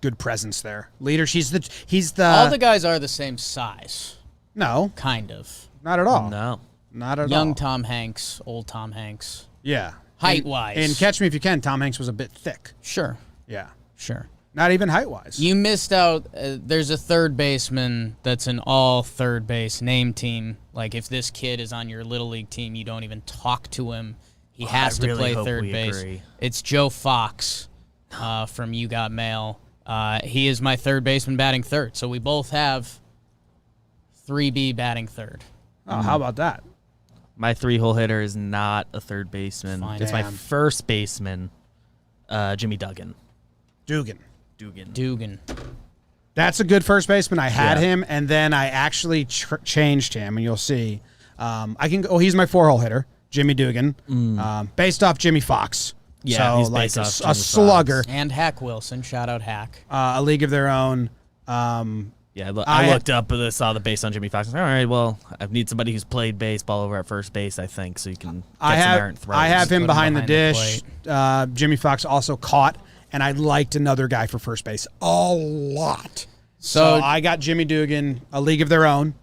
Good presence there. Leader, he's the All the guys are the same size, no, kind of. not at all. No. Not at all. Young Tom Hanks, old Tom Hanks. Yeah. Height-wise. In Catch Me If You Can, Tom Hanks was a bit thick. Sure, Yeah. sure. Not even height-wise. You missed out. There's a third baseman that's an all third base name team. Like if this kid is on your little league team, you don't even talk to him. He has I to really play hope third we base. agree. It's Joe Fox from You Got Mail. He is my third baseman batting third. So we both have 3B batting third. Oh, how about that? My 3-hole hitter is not a third baseman. Fine. It's my Damn. first baseman, Jimmy Duggan. Dugan. Dugan. That's a good first baseman. I had Yeah. him, and then I actually changed him, and you'll see. I can. Oh, he's my 4-hole hitter, Jimmy Dugan, based off Jimmy Fox. Yeah, so he's like based off a Jimmy Fox. slugger, And Hack Wilson. Shout out Hack. a league of their own. Yeah, I I looked up and saw the base on Jimmy Fox. All right, well, I need somebody who's played baseball over at first base, I think, so you can get I some have errant throws. I have Put him him behind the behind the dish. Jimmy Fox also caught, and I liked another guy for first base a lot. So I got Jimmy Dugan, a league of their own.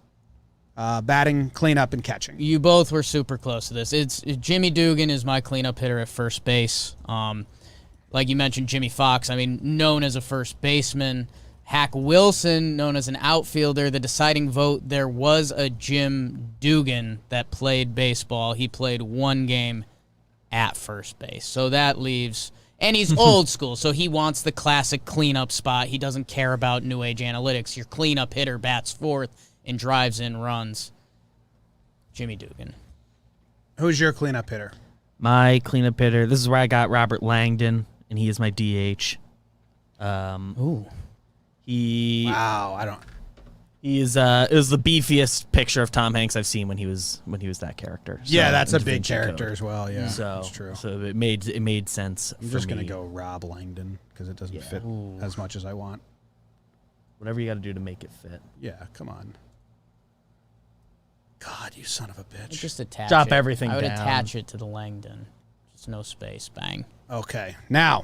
batting, cleanup, and catching. You both were super close to this. It's Jimmy Dugan is my cleanup hitter at first base. Like you mentioned, Jimmy Fox, I mean, known as a first baseman. Hack Wilson, known as an outfielder. The deciding vote, there was a Jim Dugan that played baseball. He played one game at first base. So that leaves... And he's old school, so he wants the classic cleanup spot. He doesn't care about new age analytics. Your cleanup hitter bats fourth and drives in runs. Jimmy Dugan. Who's your cleanup hitter? My cleanup hitter, this is where I got Robert Langdon, and he is my DH. Ooh. Wow, I don't... He is it was the beefiest picture of Tom Hanks I've seen when he was that character. So, Yeah, that's a in Da big Vinci character Code. as well. Yeah, So that's true. So it made sense. I'm for just me. gonna go Rob Langdon because it doesn't fit as much as I want. Whatever you got to do to make it fit. Yeah, come on. God, you son of a bitch. Just attach Drop it. everything I would down. attach it to the Langdon. Just no space. Bang. Okay, now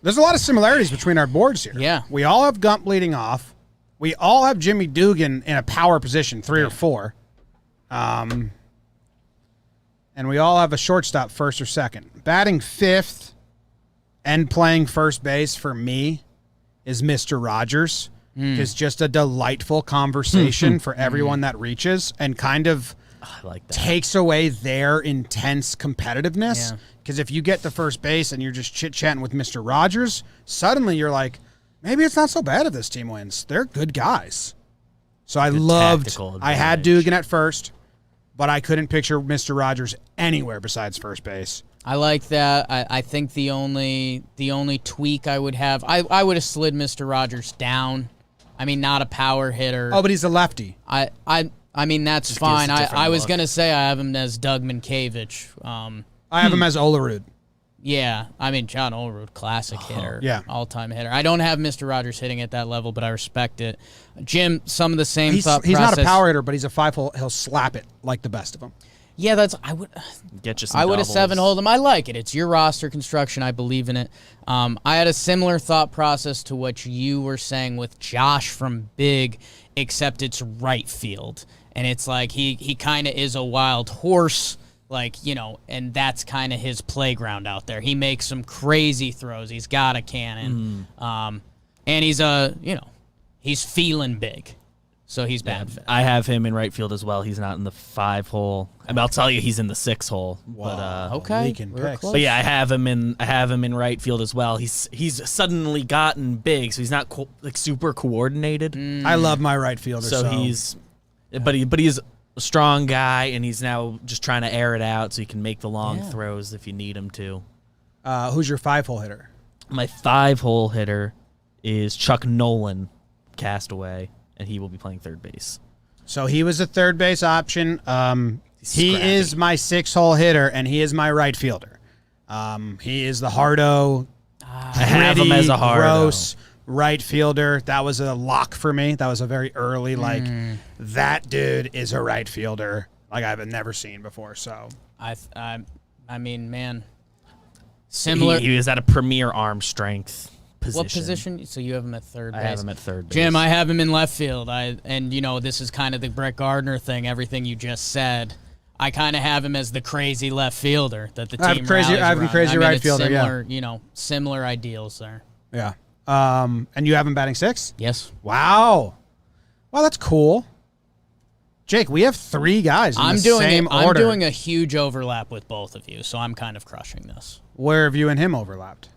there's a lot of similarities between our boards here. Yeah. We all have Gump leading off. We all have Jimmy Dugan in a power position, 3 or 4. And we all have a shortstop first or second. Batting fifth and playing first base for me is Mr. Rogers. It's just a delightful conversation for everyone that reaches and kind of I like that. takes away their intense competitiveness. Yeah. Because if you get to first base and you're just chit-chatting with Mr. Rogers, suddenly you're like, maybe it's not so bad if this team wins. They're good guys. So I loved, tactical I had advantage. Dugan at first, but I couldn't picture Mr. Rogers anywhere besides first base. I like that. I think the only tweak I would have, I would have slid Mr. Rogers down. I mean, not a power hitter. Oh, but he's a lefty. I mean, that's Just fine. gives a different I was look. going to say I have him as Doug Minkiewicz. I have him as Olerud. Yeah, I mean, John Olerud, classic hitter. Yeah. All-time hitter. I don't have Mr. Rogers hitting at that level, but I respect it. Jim, some of the same He's thought not a process. power hitter, but he's a 5-hole. He'll slap it like the best of them. Yeah, I would Get you some have doubles. 7-holed him. I like it. It's your roster construction. I believe in it. I had a similar thought process to what you were saying with Josh from Big, except it's right field. And it's like he kind of is a wild horse, like, you know, and that's kind of his playground out there. He makes some crazy throws. He's got a cannon. And he's he's feeling big. So he's bad. I have him in right field as well. He's not in the 5-hole. I mean, I'll tell you, he's in the 6-hole. But Okay. Leaking we were picks. close. But yeah, I have him in right field as well. He's suddenly gotten big, so he's not like super coordinated. I love my right fielder. So but he's a strong guy, and he's now just trying to air it out so he can make the long throws if you need him to. Who's your 5-hole hitter? My 5-hole hitter is Chuck Nolan, Castaway, and he will be playing third base. So he was a third base option. He scrappy. is my 6-hole hitter, and he is my right fielder. He is the hardo, I have him as a hard. gross right fielder. That was a lock for me. That was a very early, that dude is a right fielder like I've never seen before. So I mean, man. Similar. He was at a premier arm strength position. What position? So you have him at third base. I have him at third base. Jim, I have him in left field. This is kind of the Brett Gardner thing. Everything you just said, I kind of have him as the crazy left fielder that the team I have crazy rallies around. right it's fielder, yeah. Similar, similar ideals there. yeah. And you have him batting 6? Yes, Wow. Well, that's cool. Jake, we have 3 guys in the same order. I'm doing a huge overlap with both of you, so I'm kind of crushing this. Where have you and him overlapped?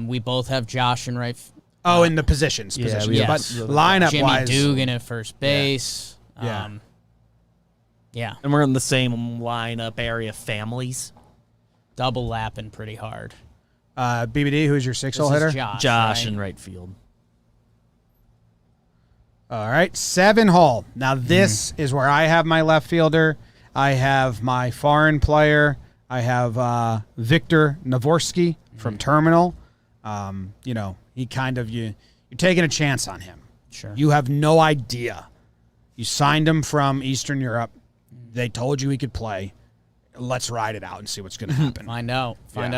We both have Josh in right. In the positions. Yeah, positions. we have- But Jimmy lineup-wise. Jimmy Dugan at first base. Yeah. Yeah, And we're in the same lineup area families. double lapping pretty hard. BBD, who's your 6-hole This hitter? is Josh. Josh right? in right field. All right, 7-hole. Now this is where I have my left fielder. I have my foreign player. I have Victor Navorsky from Terminal. He kind of you're taking a chance on him. Sure. You have no idea. You signed him from Eastern Europe. They told you he could play. Let's ride it out and see what's going to happen. Find out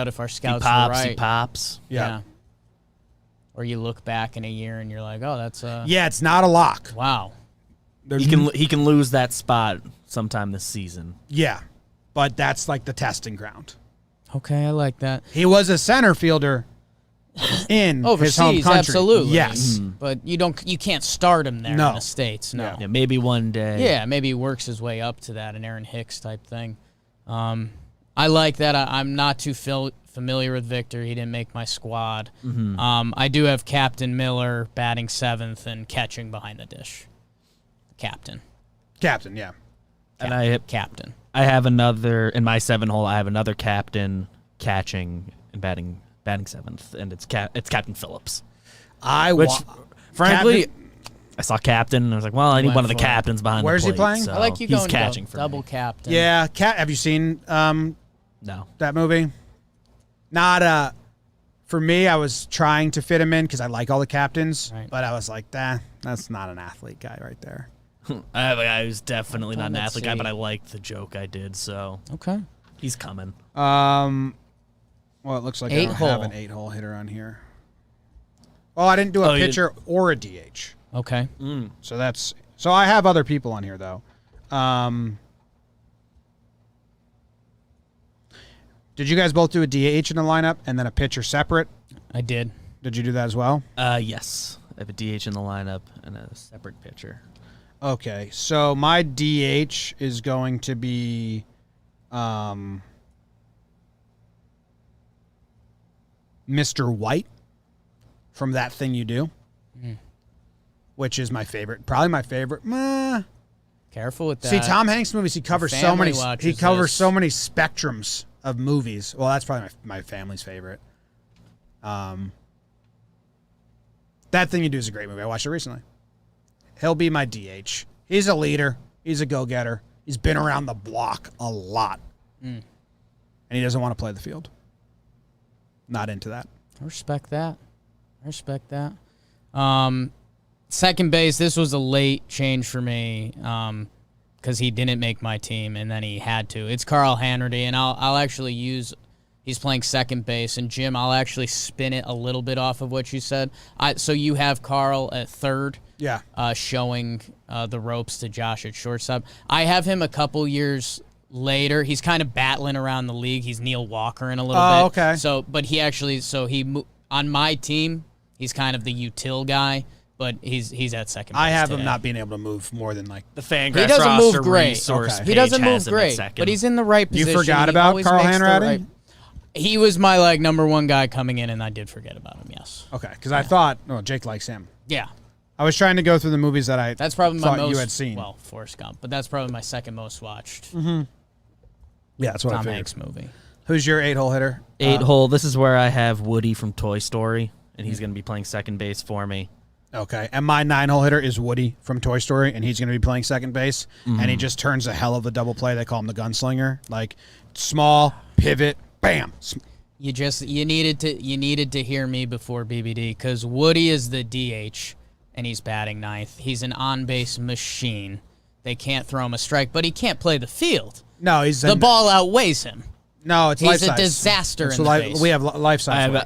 if our He scouts pops. are right. He pops. Yeah. Or you look back in a year and you're like, oh, that's Yeah, it's not a lock. wow. He can lose that spot sometime this season. Yeah, but that's like the testing ground. Okay, I like that. He was a center fielder in Overseas, his home country. absolutely. Yes. But you can't start him there No. in the States. No. Yeah, maybe one day. Yeah, maybe he works his way up to that, an Aaron Hicks type thing. I like that. I'm not too familiar with Victor. He didn't make my squad. I do have Captain Miller batting 7th and catching behind the dish. Captain. Captain, yeah. And Captain. I have another in my 7-hole. I have another captain catching and batting 7th, and it's Captain Phillips. Frankly, I saw captain, and I was like, well, I need Went one of the for it. captains behind Where's the he plate. playing? So I like you he's going catching for double me. captain. Yeah, have you seen No. that movie? Not for me, I was trying to fit him in because I like all the captains, Right. but I was like, that's not an athlete guy right there. I have a guy who's definitely not an Let's athlete guy, see. but I liked the joke I did, so Okay. he's coming. Well, it looks like I don't have an 8-hole hitter on here. Oh, I didn't do a you pitcher or a DH. Okay. So I have other people on here though. Did you guys both do a DH in the lineup and then a pitcher separate? I did. Did you do that as well? Yes. I have a DH in the lineup and a separate pitcher. Okay, so my DH is going to be Mr. White from That Thing You Do, which is my favorite. Probably my favorite. Careful with that. See, Tom Hanks movies, he covers so family many. He watches covers this. so many spectrums of movies. Well, that's probably my family's favorite. That Thing You Do is a great movie. I watched it recently. He'll be my DH. He's a leader. He's a go-getter. He's been around the block a lot. And he doesn't want to play the field. Not into that. I respect that. Second base, this was a late change for me because he didn't make my team, and then he had to. It's Carl Hanratty, and I'll actually use – he's playing second base. And, Jim, I'll actually spin it a little bit off of what you said. So you have Carl at third. Yeah. Showing the ropes to Josh at shortstop. I have him a couple years later. He's kind of battling around the league. He's Neil Walker in a little bit. Oh, okay. So, but he actually, on my team, he's kind of the util guy, but he's at second base I have today. him not being able to move more than like. The Fangraphs He doesn't move roster great. resource Okay. He page doesn't has move him at great, second. but he's in the right You position. forgot He about always Carl makes the Hanratty? He was my number one guy coming in, and I did forget about him. Yes. Okay, because I thought, Jake likes him. Yeah. I was trying to go through the movies that I That's probably my thought most. you had seen. Well, Forrest Gump, but that's probably my second most watched Yeah, that's what I Tom figured. Hanks movie. Who's your 8-hole hitter? 8-hole. This is where I have Woody from Toy Story, and he's going to be playing second base for me. Okay, and my 9-hole hitter is Woody from Toy Story, and he's going to be playing second base, and he just turns a hell of a double play. They call him the gunslinger. Like, small, pivot, bam. You needed to hear me before BBD because Woody is the DH and he's batting ninth. He's an on-base machine. They can't throw him a strike, but he can't play the field. No, he's The ball outweighs him. No, it's He's life a size. disaster It's in the life, face. We have life size.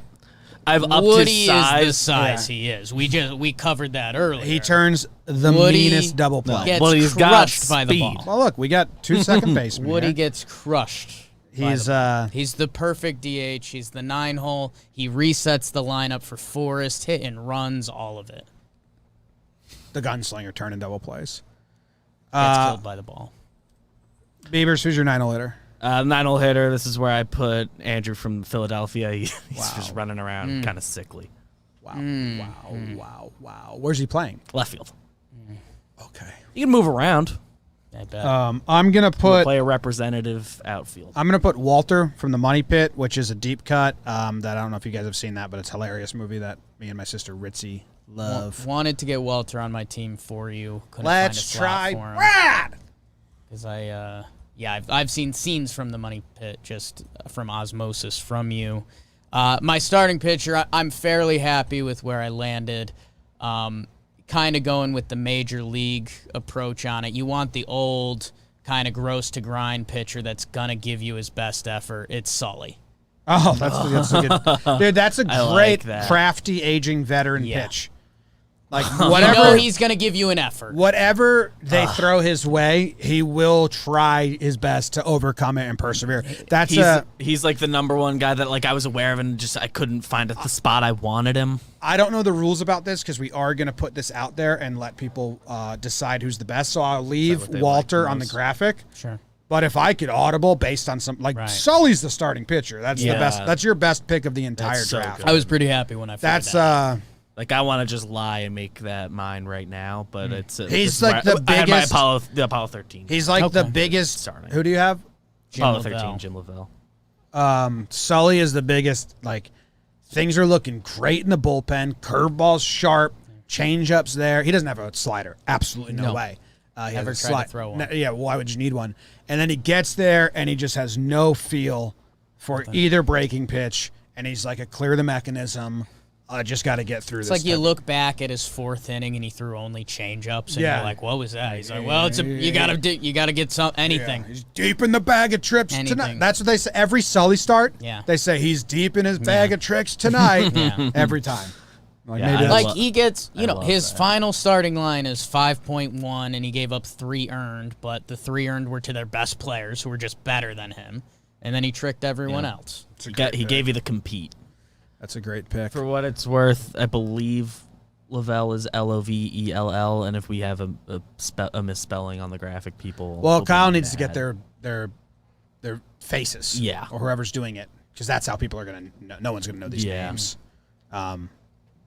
I've upped Woody his size. is the size he is. We covered that earlier. He turns the Woody meanest double play. gets Well, he's got crushed by the speed. ball. Well, look, we got 2 second basemen. Woody here. gets crushed. He's He's the perfect DH. He's the 9-hole. He resets the lineup for Forrest, hit and runs, all of it. the gunslinger turning double plays. Gets killed by the ball. Beavers, who's your 9-hole hitter? 9-hole hitter. This is where I put Andrew from Philadelphia. He's just running around, kind of sickly. Wow. Where's he playing? Left field. Okay. You can move around. I bet. I'm gonna Play a representative outfield. I'm gonna put Walter from the Money Pit, which is a deep cut. That I don't know if you guys have seen that, but it's a hilarious movie that me and my sister Ritzy love. Wanted to get Walter on my team for you. Couldn't Let's find a try slot for him. Brad. Because I've seen scenes from the Money Pit just from osmosis from you. My starting pitcher, I'm fairly happy with where I landed. Kind of going with the major league approach on it. You want the old kind of gross to grind pitcher that's gonna give you his best effort. It's Sully. Oh, that's a good dude. That's a I like great, that. crafty, aging veteran Yeah. pitch. Like You whatever know he's going to give you an effort. whatever they throw his way, he will try his best to overcome it and persevere. That's He's like the number one guy that like I was aware of and just I couldn't find the spot I wanted him. I don't know the rules about this because we are going to put this out there and let people decide who's the best. So I'll leave what they Walter like the on the most? graphic. Sure. But if I could audible based on some Right. Sully's the starting pitcher. That's the Yeah. best. That's your best pick of the entire That's so draft. good. I was pretty happy when I figured That's that. Like I want to just lie and make that mine right now, but it's He's this is like where the I had my biggest- the Apollo 13. he's like the Okay. biggest. Starting. Who do you have? Apollo Lavelle. 13, Jim Lavelle. Sully is the biggest. Like things are looking great in the bullpen. Curveball's sharp. Changeups there. He doesn't have a slider. Absolutely no No. way. He Never has a tried to throw one. Yeah, why would you need one? And then he gets there and he just has no feel for either breaking pitch. And he's like a clear the mechanism. I just got to get through It's this. like you type- look back at his fourth inning and he threw only changeups, and Yeah. you're like, "What was that?" He's like, "Well, you gotta get some anything." Yeah, he's deep in the bag of trips Anything. tonight. That's what they say every Sully start. Yeah. They say he's deep in his bag of tricks tonight. Yeah. Every time. Like, Yeah, maybe I that's- Like lo- he gets, I love his that. final starting line is 5.1, and he gave up 3 earned, but the 3 earned were to their best players who were just better than him, and then he tricked everyone else. it's a great He pick. gave you the compete. That's a great pick. For what it's worth, I believe Lavelle is Lovell, and if we have a misspelling on the graphic, people. Well, will Kyle be needs to get mad. their faces. Yeah. Or whoever's doing it. Because that's how people are going to know. No one's going to know these Yeah. names.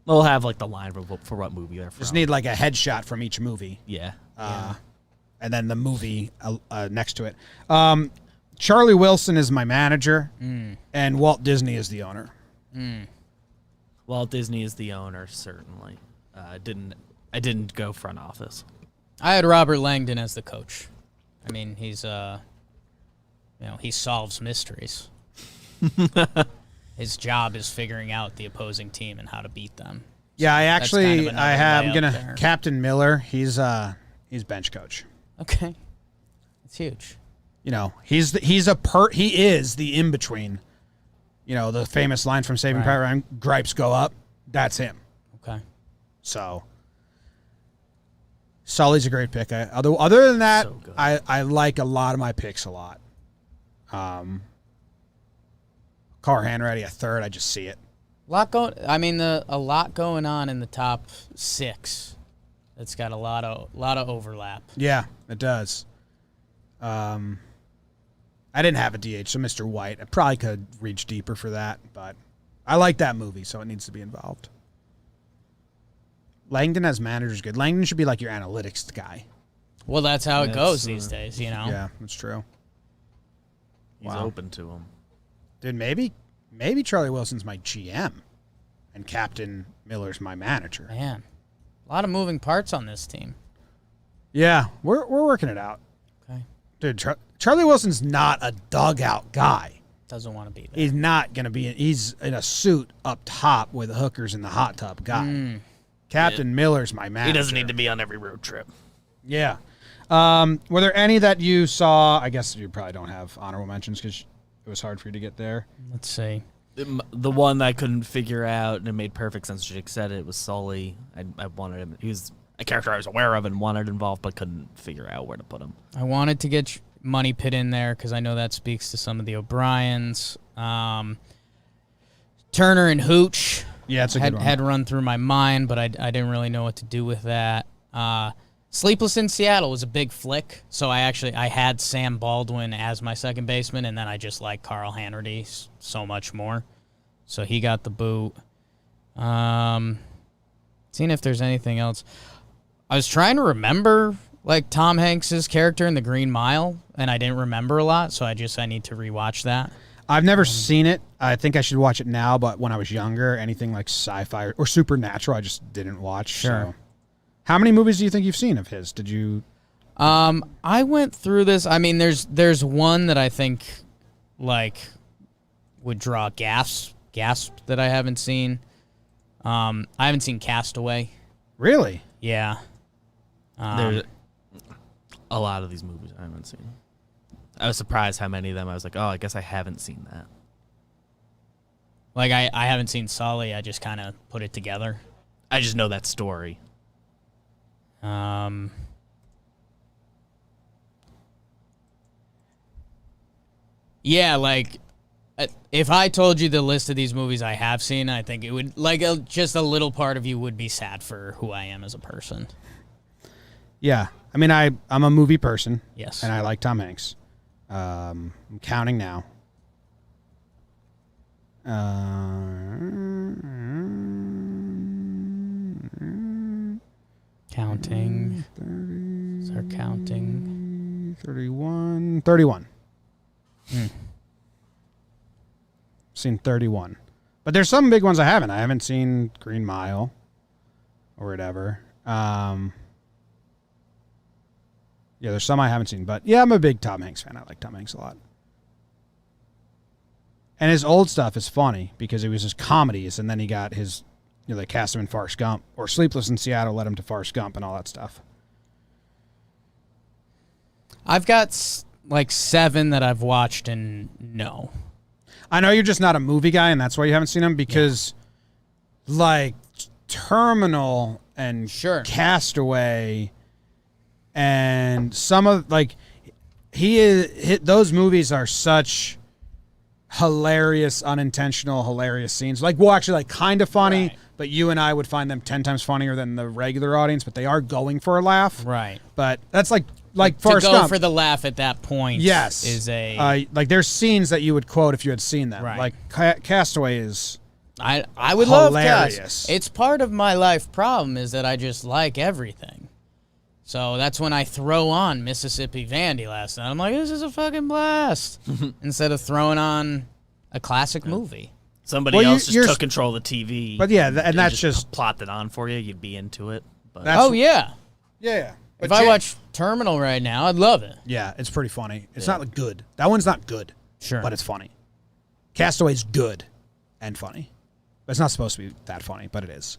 We'll have like the line for what movie they're from. Just need like a headshot from each movie. Yeah. And then the movie next to it. Charlie Wilson is my manager. And Walt Disney is the owner. Walt Disney is the owner, certainly. I didn't go front office. I had Robert Langdon as the coach. I mean, he's he solves mysteries. His job is figuring out the opposing team and how to beat them. Yeah, I that's kind actually of I another have layup gonna there. Captain Miller. He's bench coach. Okay, it's huge. You know, he is the in between. You know, the famous line from Saving Right. Private Ryan: "Gripes go up." That's him. Okay. So Sully's a great pick. Other than that, So good. I like a lot of my picks a lot. Carl Hanratty a third. I just see it. A lot going on in the top 6. It's got a lot of overlap. Yeah, it does. I didn't have a DH, so Mr. White. I probably could reach deeper for that, but I like that movie, so it needs to be involved. Langdon as manager is good. Langdon should be like your analytics guy. Well, that's how it That's, goes these days, Yeah, that's true. He's Wow. open to him. Dude, maybe Charlie Wilson's my GM and Captain Miller's my manager. Man, a lot of moving parts on this team. Yeah, we're working it out. Okay. Dude, Charlie Wilson's not a dugout guy. Doesn't want to be there. He's not going to be. He's in a suit up top with hookers in the hot tub guy. Captain Miller's my manager. He doesn't need to be on every road trip. Yeah. Were there any that you saw? I guess you probably don't have honorable mentions because it was hard for you to get there. Let's see. The one that I couldn't figure out, and it made perfect sense. Jake said it was Sully. I wanted him. He was a character I was aware of and wanted involved, but couldn't figure out where to put him. I wanted to get Money Pit in there because I know that speaks to some of the O'Briens. Turner and Hooch. Yeah, it's a good one. Had run through my mind, but I didn't really know what to do with that. Sleepless in Seattle was a big flick, so I had Sam Baldwin as my second baseman, and then I just like Carl Hanratty so much more, so he got the boot. Seeing if there's anything else. I was trying to remember like Tom Hanks's character in The Green Mile, and I didn't remember a lot, so I need to rewatch that. I've never seen it. I think I should watch it now, but when I was younger, anything like sci-fi or supernatural, I just didn't watch. Sure. So. How many movies do you think you've seen of his? Did you? I went through this. I mean, there's one that I think like would draw gasp that I haven't seen. I haven't seen Castaway. Really? Yeah. There's a lot of these movies I haven't seen. I was surprised how many of them I was like, oh, I guess I haven't seen that. Like I haven't seen Sully. I just kind of put it together. I just know that story. Yeah, like if I told you the list of these movies I have seen, I think it would just a little part of you would be sad for who I am as a person. Yeah. I mean, I'm a movie person. Yes. And I like Tom Hanks. I'm counting now. Counting. Start counting. 31. Seen 31. But there's some big ones I haven't. I haven't seen Green Mile or whatever. Yeah, there's some I haven't seen. But yeah, I'm a big Tom Hanks fan. I like Tom Hanks a lot. And his old stuff is funny because it was his comedies, and then he got his, they cast him in Forrest Gump, or Sleepless in Seattle led him to Forrest Gump and all that stuff. I've got like 7 that I've watched and no. I know you're just not a movie guy, and that's why you haven't seen them, because like Terminal and Castaway and some of, like, those movies are such hilarious, unintentional, hilarious scenes. Like, well, actually, like, kind of funny, but you and I would find them 10 times funnier than the regular audience, but they are going for a laugh. Right. But that's like Forrest to go Gump. for the laugh at that point. Yes. Is a like, there's scenes that you would quote if you had seen them. Right. Like Castaway is I would hilarious. love Cast. It's part of my life problem is that I just like everything. So that's when I throw on Mississippi Vandy last night. I'm like, this is a fucking blast. Instead of throwing on a classic movie. Somebody else just took control of the TV. But yeah, and that's just plopped it on for you. You'd be into it. But yeah. Yeah. If I watch Terminal right now, I'd love it. Yeah, it's pretty funny. It's not good. That one's not good. Sure. But it's funny. Castaway's good and funny. But it's not supposed to be that funny, but it is.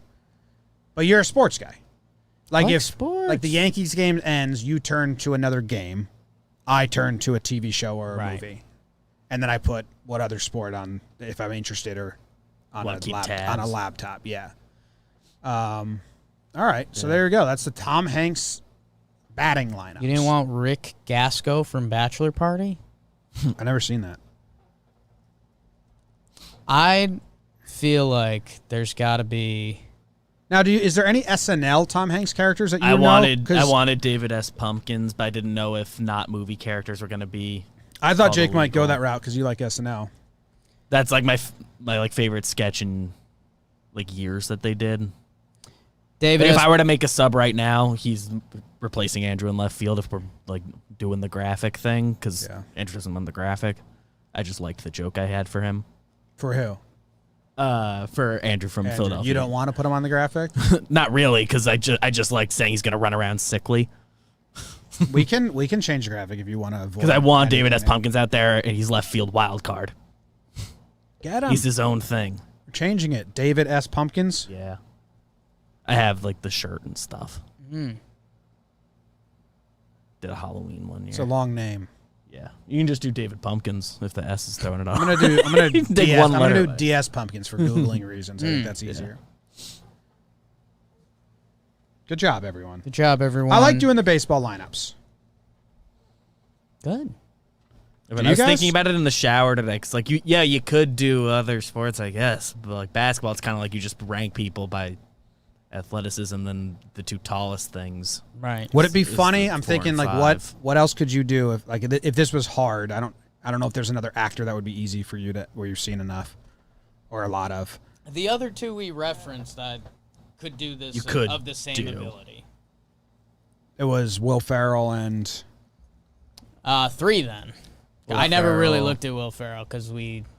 But you're a sports guy. Like if sports. The Yankees game ends, you turn to another game. I turn to a TV show or a movie. And then I put what other sport on if I'm interested or on a laptop. Yeah. All right. So there you go. That's the Tom Hanks batting lineup. You didn't want Rick Gasco from Bachelor Party? I never seen that. I feel like there's got to be. Now, is there any SNL Tom Hanks characters that you know? I wanted David S. Pumpkins, but I didn't know if not movie characters were going to be. I thought Jake might go that route because you like SNL. That's like my like favorite sketch in like years that they did. David, if I were to make a sub right now, he's replacing Andrew in left field if we're like doing the graphic thing because Andrew doesn't run the graphic. I just liked the joke I had for him. For who? For Andrew from Philadelphia. You don't want to put him on the graphic? Not really, because I just like saying he's going to run around sickly. we can change the graphic if you want to avoid. Because I want David S. Pumpkins out there, and he's left field wild card. Get him. He's his own thing. We're changing it. David S. Pumpkins. Yeah. I have like the shirt and stuff. Did a Halloween one year. It's a long name. Yeah, you can just do David Pumpkins if the S is throwing it off. I'm gonna do DS Pumpkins for googling reasons. I think that's easier. Good job, everyone. Good job, everyone. I like doing the baseball lineups. Good. I was thinking about it in the shower today. Cause like you could do other sports, I guess, but like basketball, it's kind of like you just rank people by athleticism than the 2 tallest things. Right. Would it be funny? I'm thinking like what else could you do if this was hard? I don't know if there's another actor that would be easy for you where you've seen enough or a lot of. The other 2 we referenced that could do this of the same ability. It was Will Ferrell and 3 then. I never really looked at Will Ferrell because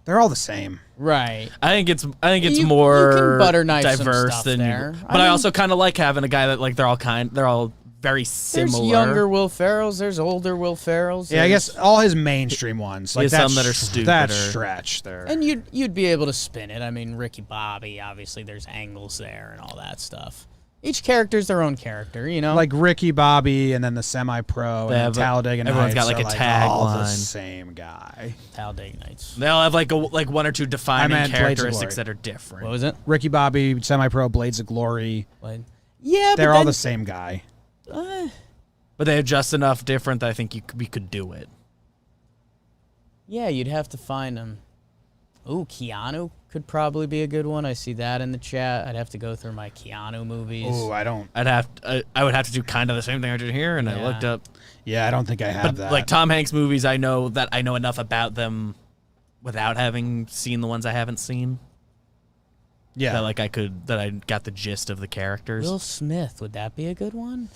they're all the same. Right. I think it's more you can butter knife diverse some than there. But I also kind of like having a guy that like they're all very similar. There's younger Will Ferrells. There's older Will Ferrells. Yeah, I guess all his mainstream ones. Like some that are stupid. That stretch there. And you'd be able to spin it. I mean, Ricky Bobby. Obviously, there's angles there and all that stuff. Each character's their own character, you know. Like Ricky Bobby, and then the semi-pro, and Talladega Nights. Everyone's got like a tag all line. The same guy. Talladega Nights. They all have like 1 or 2 defining characteristics that are different. What was it? Ricky Bobby, semi-pro, Blades of Glory. Yeah, they're all the same guy. But they're just enough different that I think we could do it. Yeah, you'd have to find them. Ooh, Keanu could probably be a good one. I see that in the chat. I'd have to go through my Keanu movies. Oh, I don't. I would have to do kind of the same thing I did here, and I Yeah. looked up. Yeah, I don't think I have But that. like Tom Hanks movies, I know enough about them without having seen the ones I haven't seen. yeah. That I got the gist of the characters. Will Smith, would that be a good one?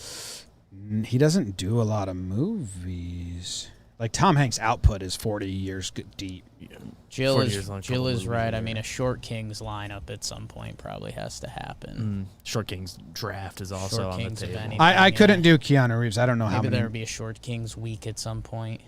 He doesn't do a lot of movies. Like Tom Hanks' output is 40 years deep. Jill 40 is years on a Jill couple is movies right. a I year. mean, a Short Kings lineup at some point probably has to happen. Short King's draft is also Short on Kings the of table. anything. I Yeah. couldn't do Keanu Reeves. I don't know how Maybe many. there would be a Short Kings week at some point.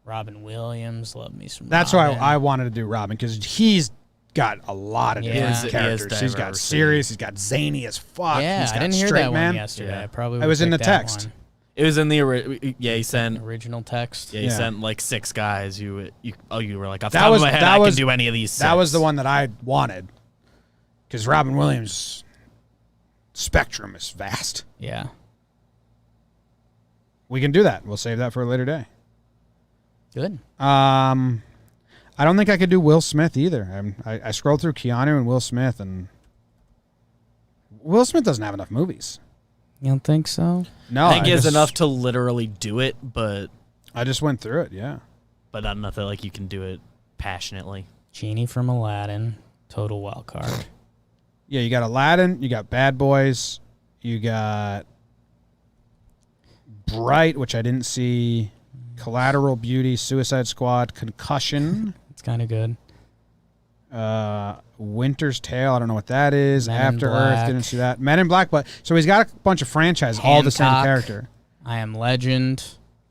Robin Williams, love me some. That's why Robin. I wanted to do Robin, because he's got a lot of Yeah. different He is characters. He's got diversity. serious. He's got zany as fuck. Yeah, he's got I didn't hear straight that man. one yesterday. Yeah. I probably It was would in the pick that text. one. It was in the he sent Original text. he Yeah. sent like 6 guys. You were like off the That top was- of my head that I was- can do any of these. That was 6. the one that I wanted, because Robin Williams' spectrum is vast. Yeah. We can do that. We'll save that for a later day. Good. I don't think I could do Will Smith either. I scrolled through Keanu and Will Smith, and Will Smith doesn't have enough movies. You don't think so? No, I think he has just- enough to literally do it, but I just went through it. Yeah. not enough that like you can do it passionately. Genie from Aladdin, total wild card. Yeah, you got Aladdin, you got Bad Boys, you got Bright, which I didn't see, Collateral Beauty, Suicide Squad, Concussion, It's kind of good. Winter's Tale, I don't know what that is, Men in After Earth, Black. didn't see that. Men in Black, but so he's got a bunch of franchises, all the same Hancock. character. I Am Legend,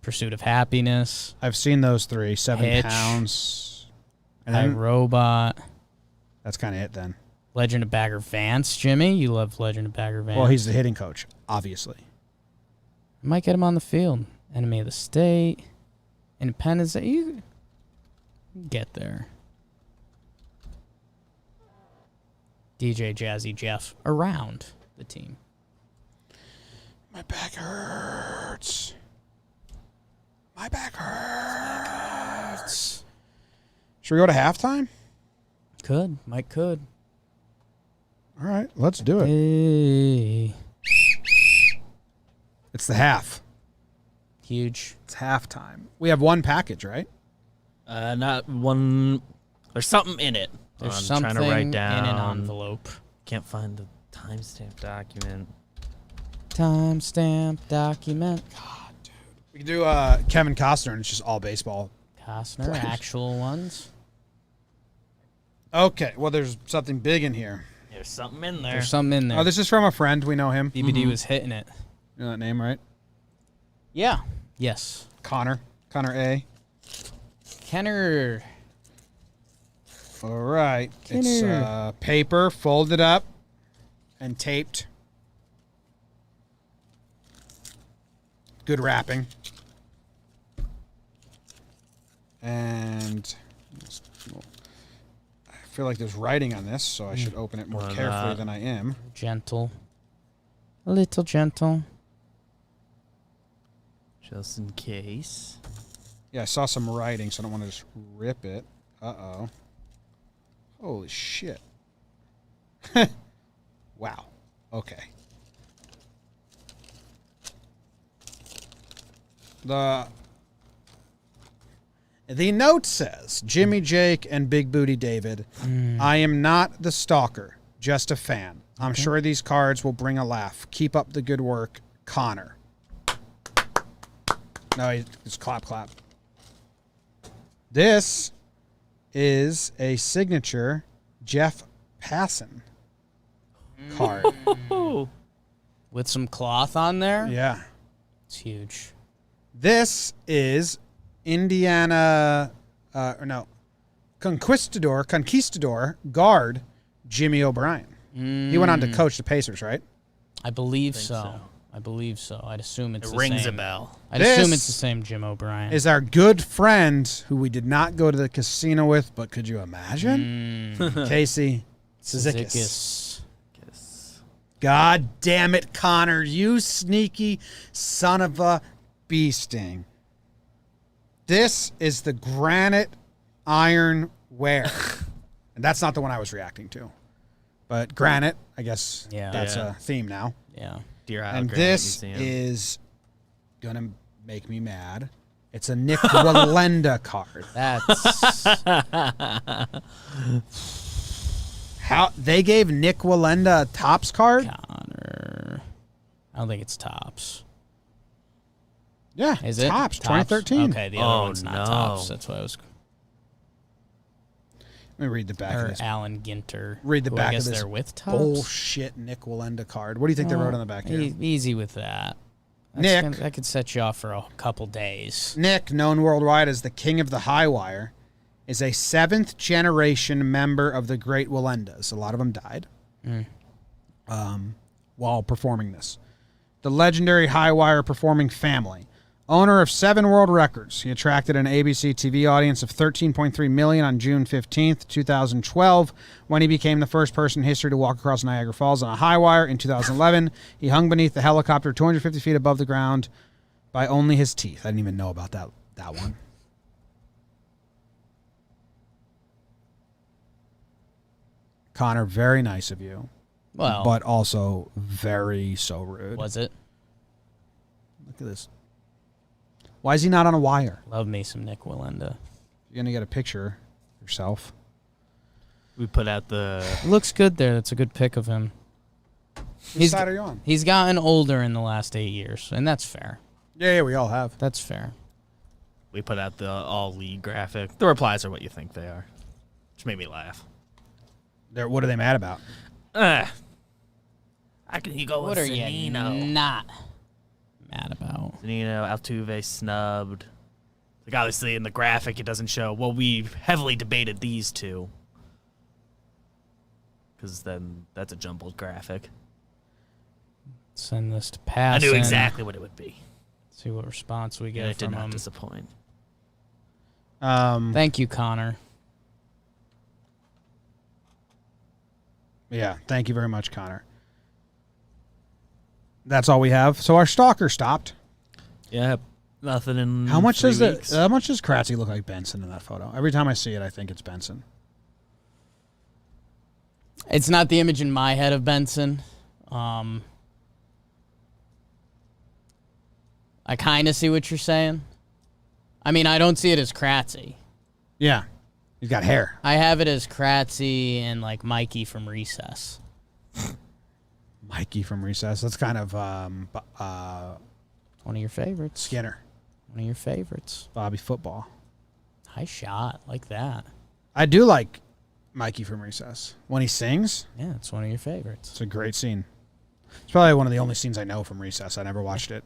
Pursuit of Happiness, I've seen those 3, 7 Hitch. pounds. And I then, Robot, that's kind of it then. Legend of Bagger Vance. Jimmy, you love Legend of Bagger Vance. Well, he's the hitting coach, obviously. I might get him on the field. Enemy of the State, Independence Day. You get there. DJ Jazzy Jeff around the team. My back hurts. My back hurts. Should we go to halftime? Mike could. All right, let's do it. Hey. It's the half. Huge. It's halftime. We have one package, right? Not one. There's something in it. There's I'm something trying to write down. in an envelope. Can't find the timestamp document. Timestamp document. We can do Kevin Costner, and it's just all baseball. Costner, Players. actual ones. Okay, well, there's something big in here. There's something in there. There's something in there. Oh, this is from a friend. We know him. BBD was hitting it. You know that name, right? Yeah. Yes. Connor A. Kenner. All right. It's Kenner. paper folded up and taped. Good wrapping. And I feel like there's writing on this, so I should open it more Why carefully not? than I am. Gentle. A little gentle. Just in case. Yeah, I saw some writing, so I don't want to just rip it. Uh-oh. Holy shit. Wow. Okay. The note says, Jimmy Jake and Big Booty David, I am not the stalker, just a fan. I'm sure these cards will bring a laugh. Keep up the good work, Connor. No, it's clap, clap. This is a signature Jeff Passan card. Oh. With some cloth on there. Yeah. It's huge. This is Indiana, Conquistador guard Jimmy O'Brien. He went on to coach the Pacers, right? I believe Think so. so. I believe so. I'd assume it's It the rings same. a bell. I'd This assume it's the same Jim O'Brien. Is our good friend who we did not go to the casino with, but could you imagine? Casey Cizikas. Zickis. Guess. God damn it, Connor. You sneaky son of a bee sting. This is the granite ironware. And that's not the one I was reacting to. But granite, I guess that's a theme now. Yeah. Deer Isle And Granite this Museum. is going to make me mad. It's a Nick Wallenda card. That's How they gave Nick Wallenda a Topps card? Connor. I don't think it's Topps. Yeah, Is it Topps 2013. Okay, the other one's not Topps. That's what I was. Let me read the back of Or this. Alan Ginter. Read the who back I guess of this they're with Topps. bullshit Nick Wallenda card. What do you think they wrote on the back here? Easy with that. Nick. That could set you off for a couple days. Nick, known worldwide as the King of the High Wire, is a 7th generation member of the Great Wallendas. A lot of them died while performing this. The legendary High Wire performing family. Owner of 7 world records, he attracted an ABC TV audience of 13.3 million on June 15th, 2012, when he became the first person in history to walk across Niagara Falls on a high wire. In 2011, he hung beneath the helicopter 250 feet above the ground by only his teeth. I didn't even know about that one. Connor, very nice of you, Well, but also very so rude. was it? Look at this. Why is he not on a wire? Love me some Nick Wallenda. You're going to get a picture yourself. We put out the. Looks good there. That's a good pick of him. Whose side are you on? He's gotten older in the last 8 years, and that's fair. Yeah, we all have. That's fair. We put out the all league graphic. The replies are what you think they are, which made me laugh. What are they mad about? How can you go What with are you Zanino? not mad about? Zanino, Altuve snubbed. Like obviously in the graphic it doesn't show. Well, we heavily debated these two. Because then that's a jumbled graphic. Send this to pass. I knew in. exactly what it would be. See what response we And get it did from not him. disappoint. Thank you, Connor. Yeah, thank you very much, Connor. That's all we have. So our stalker stopped. Yeah, nothing in How much 3 does weeks. how much does Kratzy look like Benson in that photo? Every time I see it, I think it's Benson. It's not the image in my head of Benson. I kind of see what you're saying. I mean, I don't see it as Kratzy. Yeah, he's got hair. I have it as Kratzy and like Mikey from Recess. Mikey from Recess. That's kind of One of your favorites. Skinner. One of your favorites. Bobby Football. High shot like that. I do like Mikey from Recess. When he sings, Yeah, it's one of your favorites. it's a great scene. It's probably one of the only scenes I know from Recess. I never watched it.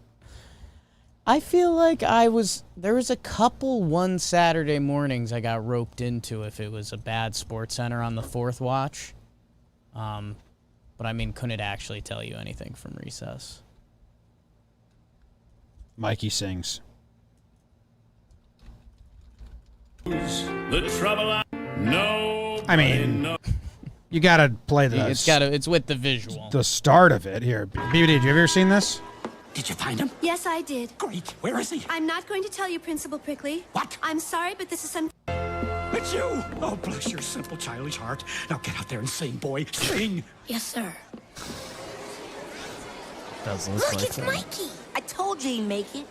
I feel like there was a couple one Saturday mornings I got roped into if it was a bad Sports Center on the fourth watch. But I mean, couldn't actually tell you anything from Recess. Mikey sings. The trouble I know. I mean, you got to play It's with the visual. the start of it here. BBD, have you ever seen this? Did you find him? Yes, I did. Great. Where is he? I'm not going to tell you, Principal Prickly. What? I'm sorry, but this is some... It's you! Oh, bless your simple childish heart. Now get out there and sing, boy. Sing! Yes, sir. Does look Look, like it's that. Mikey. I told you he'd make it.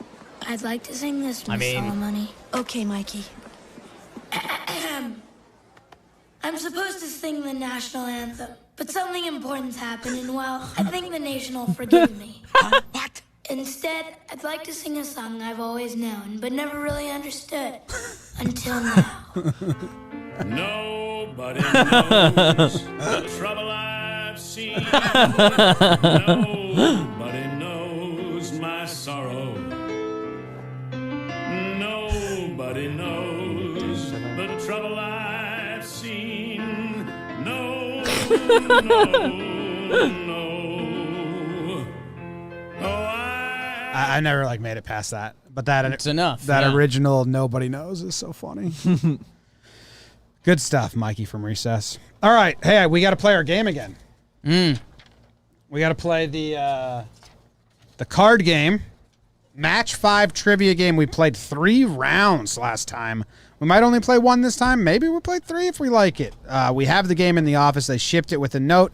I'd like to sing this, Miss mean- Solomoni. Okay, Mikey. I'm supposed to sing the national anthem, but something important's happened, and well, I think the nation will forgive me. What? Instead, I'd like to sing a song I've always known, but never really understood. Until now. Nobody knows the trouble I've seen. Nobody knows my sorrow. Nobody knows the trouble I've seen. No, no. Oh, I never made it past that. But that It's enough. that yeah. original Nobody Knows is so funny. Good stuff, Mikey from Recess. All right. Hey, we got to play our game again. What We got to play the card game. Match 5 trivia game. We played 3 rounds last time. We might only play 1 this time. Maybe we'll play 3 if we like it. We have the game in the office. They shipped it with a note,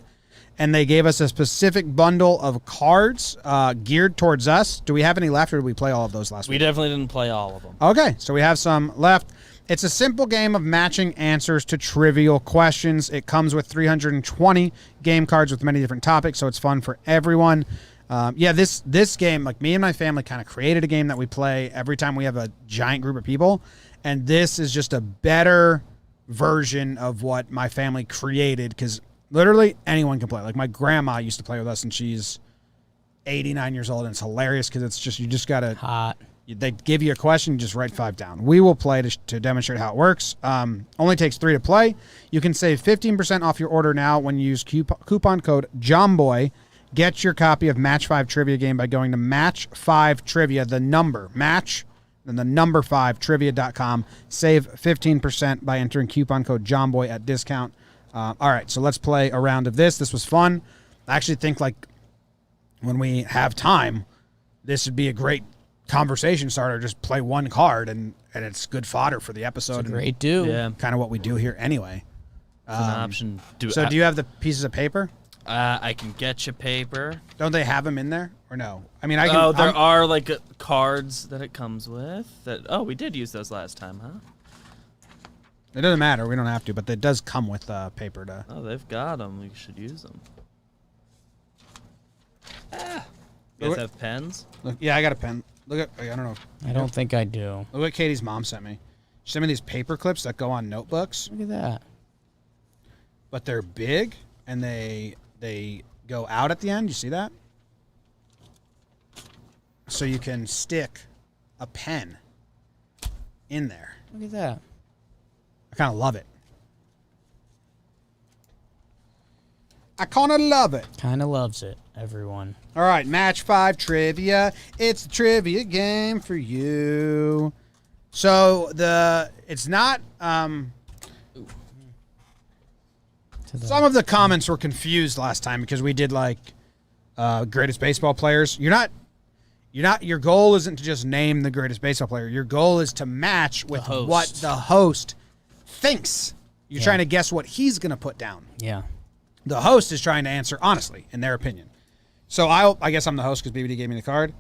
and they gave us a specific bundle of cards geared towards us. Do we have any left, or did we play all of those last We week? definitely didn't play all of them. Okay, so we have some left. It's a simple game of matching answers to trivial questions. It comes with 320 game cards with many different topics, so it's fun for everyone. This game, like me and my family kind of created a game that we play every time we have a giant group of people, and this is just a better version of what my family created because literally anyone can play. Like my grandma used to play with us, and she's 89 years old, and it's hilarious because it's just you just got to... Hot. They give you a question, you just write 5 down. We will play to demonstrate how it works. Only takes 3 to play. You can save 15% off your order now when you use coupon code Jomboy. Get your copy of Match 5 Trivia game by going to Match 5 Trivia, the number, match, and the number 5 trivia.com. Save 15% by entering coupon code Jomboy at discount. All right, so let's play a round of this. This was fun. I actually think like when we have time, this would be a great conversation starter. Just play 1 card and it's good fodder for the episode. It's a great do. Yeah, Kind of what we do here anyway. it's an option. Do you have the pieces of paper? I can get you paper. Don't they have them in there or no? I mean, I can. Oh, there are like cards that it comes with. We did use those last time, huh? It doesn't matter. We don't have to, but it does come with paper to. Oh, they've got them. We should use them. You guys have pens? Look, yeah, I got a pen. Look at. I don't know. I don't think I do. Look what Katie's mom sent me. She sent me these paper clips that go on notebooks, Look at that. but they're big and they go out at the end. You see that? So you can stick a pen in there. Look at that. I kind of love it. I kind of love it. Kind of loves it, everyone. All right, Match 5 Trivia. It's the trivia game for you. So it's not... Some of the comments were confused last time because we did like greatest baseball players. Your goal isn't to just name the greatest baseball player. Your goal is to match with what the host thinks. You're trying to guess what he's going to put down. Yeah. The host is trying to answer honestly, in their opinion. So I guess I'm the host because BBD gave me the card.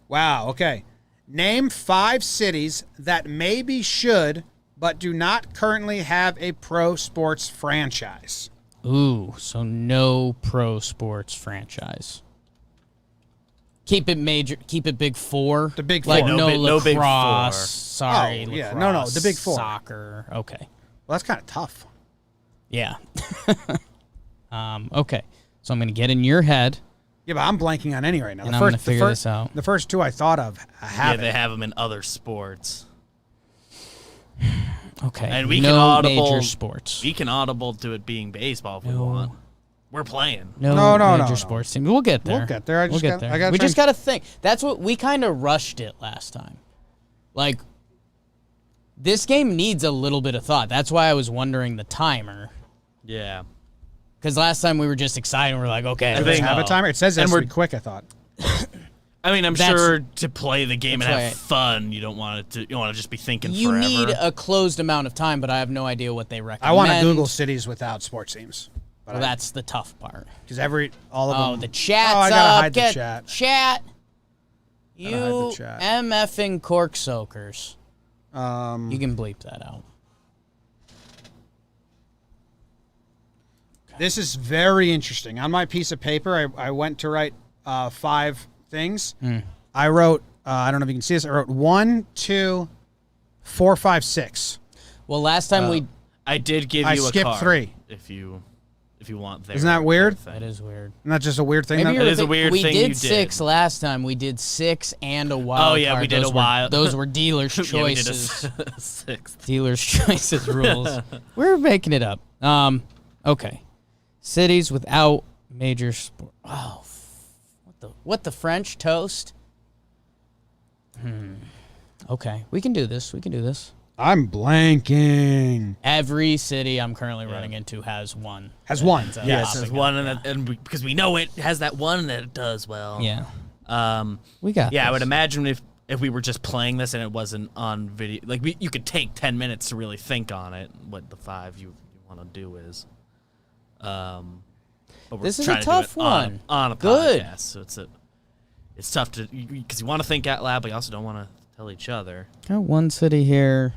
Wow, okay. Name 5 cities that maybe should but do not currently have a pro sports franchise. Ooh, so no pro sports franchise. Keep it major. Keep it Big 4. The Big like 4. no no Big lacrosse. 4. Sorry, Oh, yeah. lacrosse, No, the Big 4. Soccer. Okay. Well, that's kind of tough. Yeah. Okay. So I'm gonna get in your head. Yeah, but I'm blanking on any right now. And I'm gonna figure this out. The first 2 I thought of have they have them in other sports. Okay. And we no can audible major sports. We can audible to it being baseball if we want. We're playing. No No. major sports team. We'll get there. We'll get there. We'll get there. We just gotta think. That's what we kind of rushed it last time. Like, this game needs a little bit of thought. That's why I was wondering the timer. Yeah. Because last time we were just excited. We're like, okay, Do let's they have a go. timer? It says it has And to be quick, I thought. I mean, I'm That's- sure to play the game and that's have right. fun, you don't want it to. You want to just be thinking You forever. need a closed amount of time, but I have no idea what they recommend. I want to Google cities without sports teams. Well, that's the tough part. Because all of them. Oh, the chat's I up. gotta hide the Get chat. Chat. hide You the chat. MFing cork soakers. You Um, can bleep that out. this is very interesting. On my piece of paper, I went to write 5 things. I wrote, I don't know if you can see this, I wrote 1, 2, 4, 5, 6. Well, last time we... I did give I you a skipped card 3. if you want. Isn't that weird? That is weird. Isn't that just a weird thing? Maybe that- you're It is a thi- weird we thing did you 6 did. last time. We did 6 and a wild Oh, yeah, card. we did Those a were- wild. Those were dealer's Yeah, we did a choices. 6th. Dealer's choices rules. We're making it up. Okay. Cities without major sport. Oh, what the French toast? Okay, we can do this. I'm blanking. Every city I'm currently running into has one. Has that one. ends up Yes, popping there's up, one, yeah. because we know it has that one that it does well. Yeah. We got Yeah, I would this. imagine if we were just playing this and it wasn't on video, like you could take 10 minutes to really think on it. What the 5 you want to do is. But we're This is trying a to do tough it on one. on a Good. podcast, so it's tough to because you want to think out loud, but you also don't want to tell each other. Got one city here.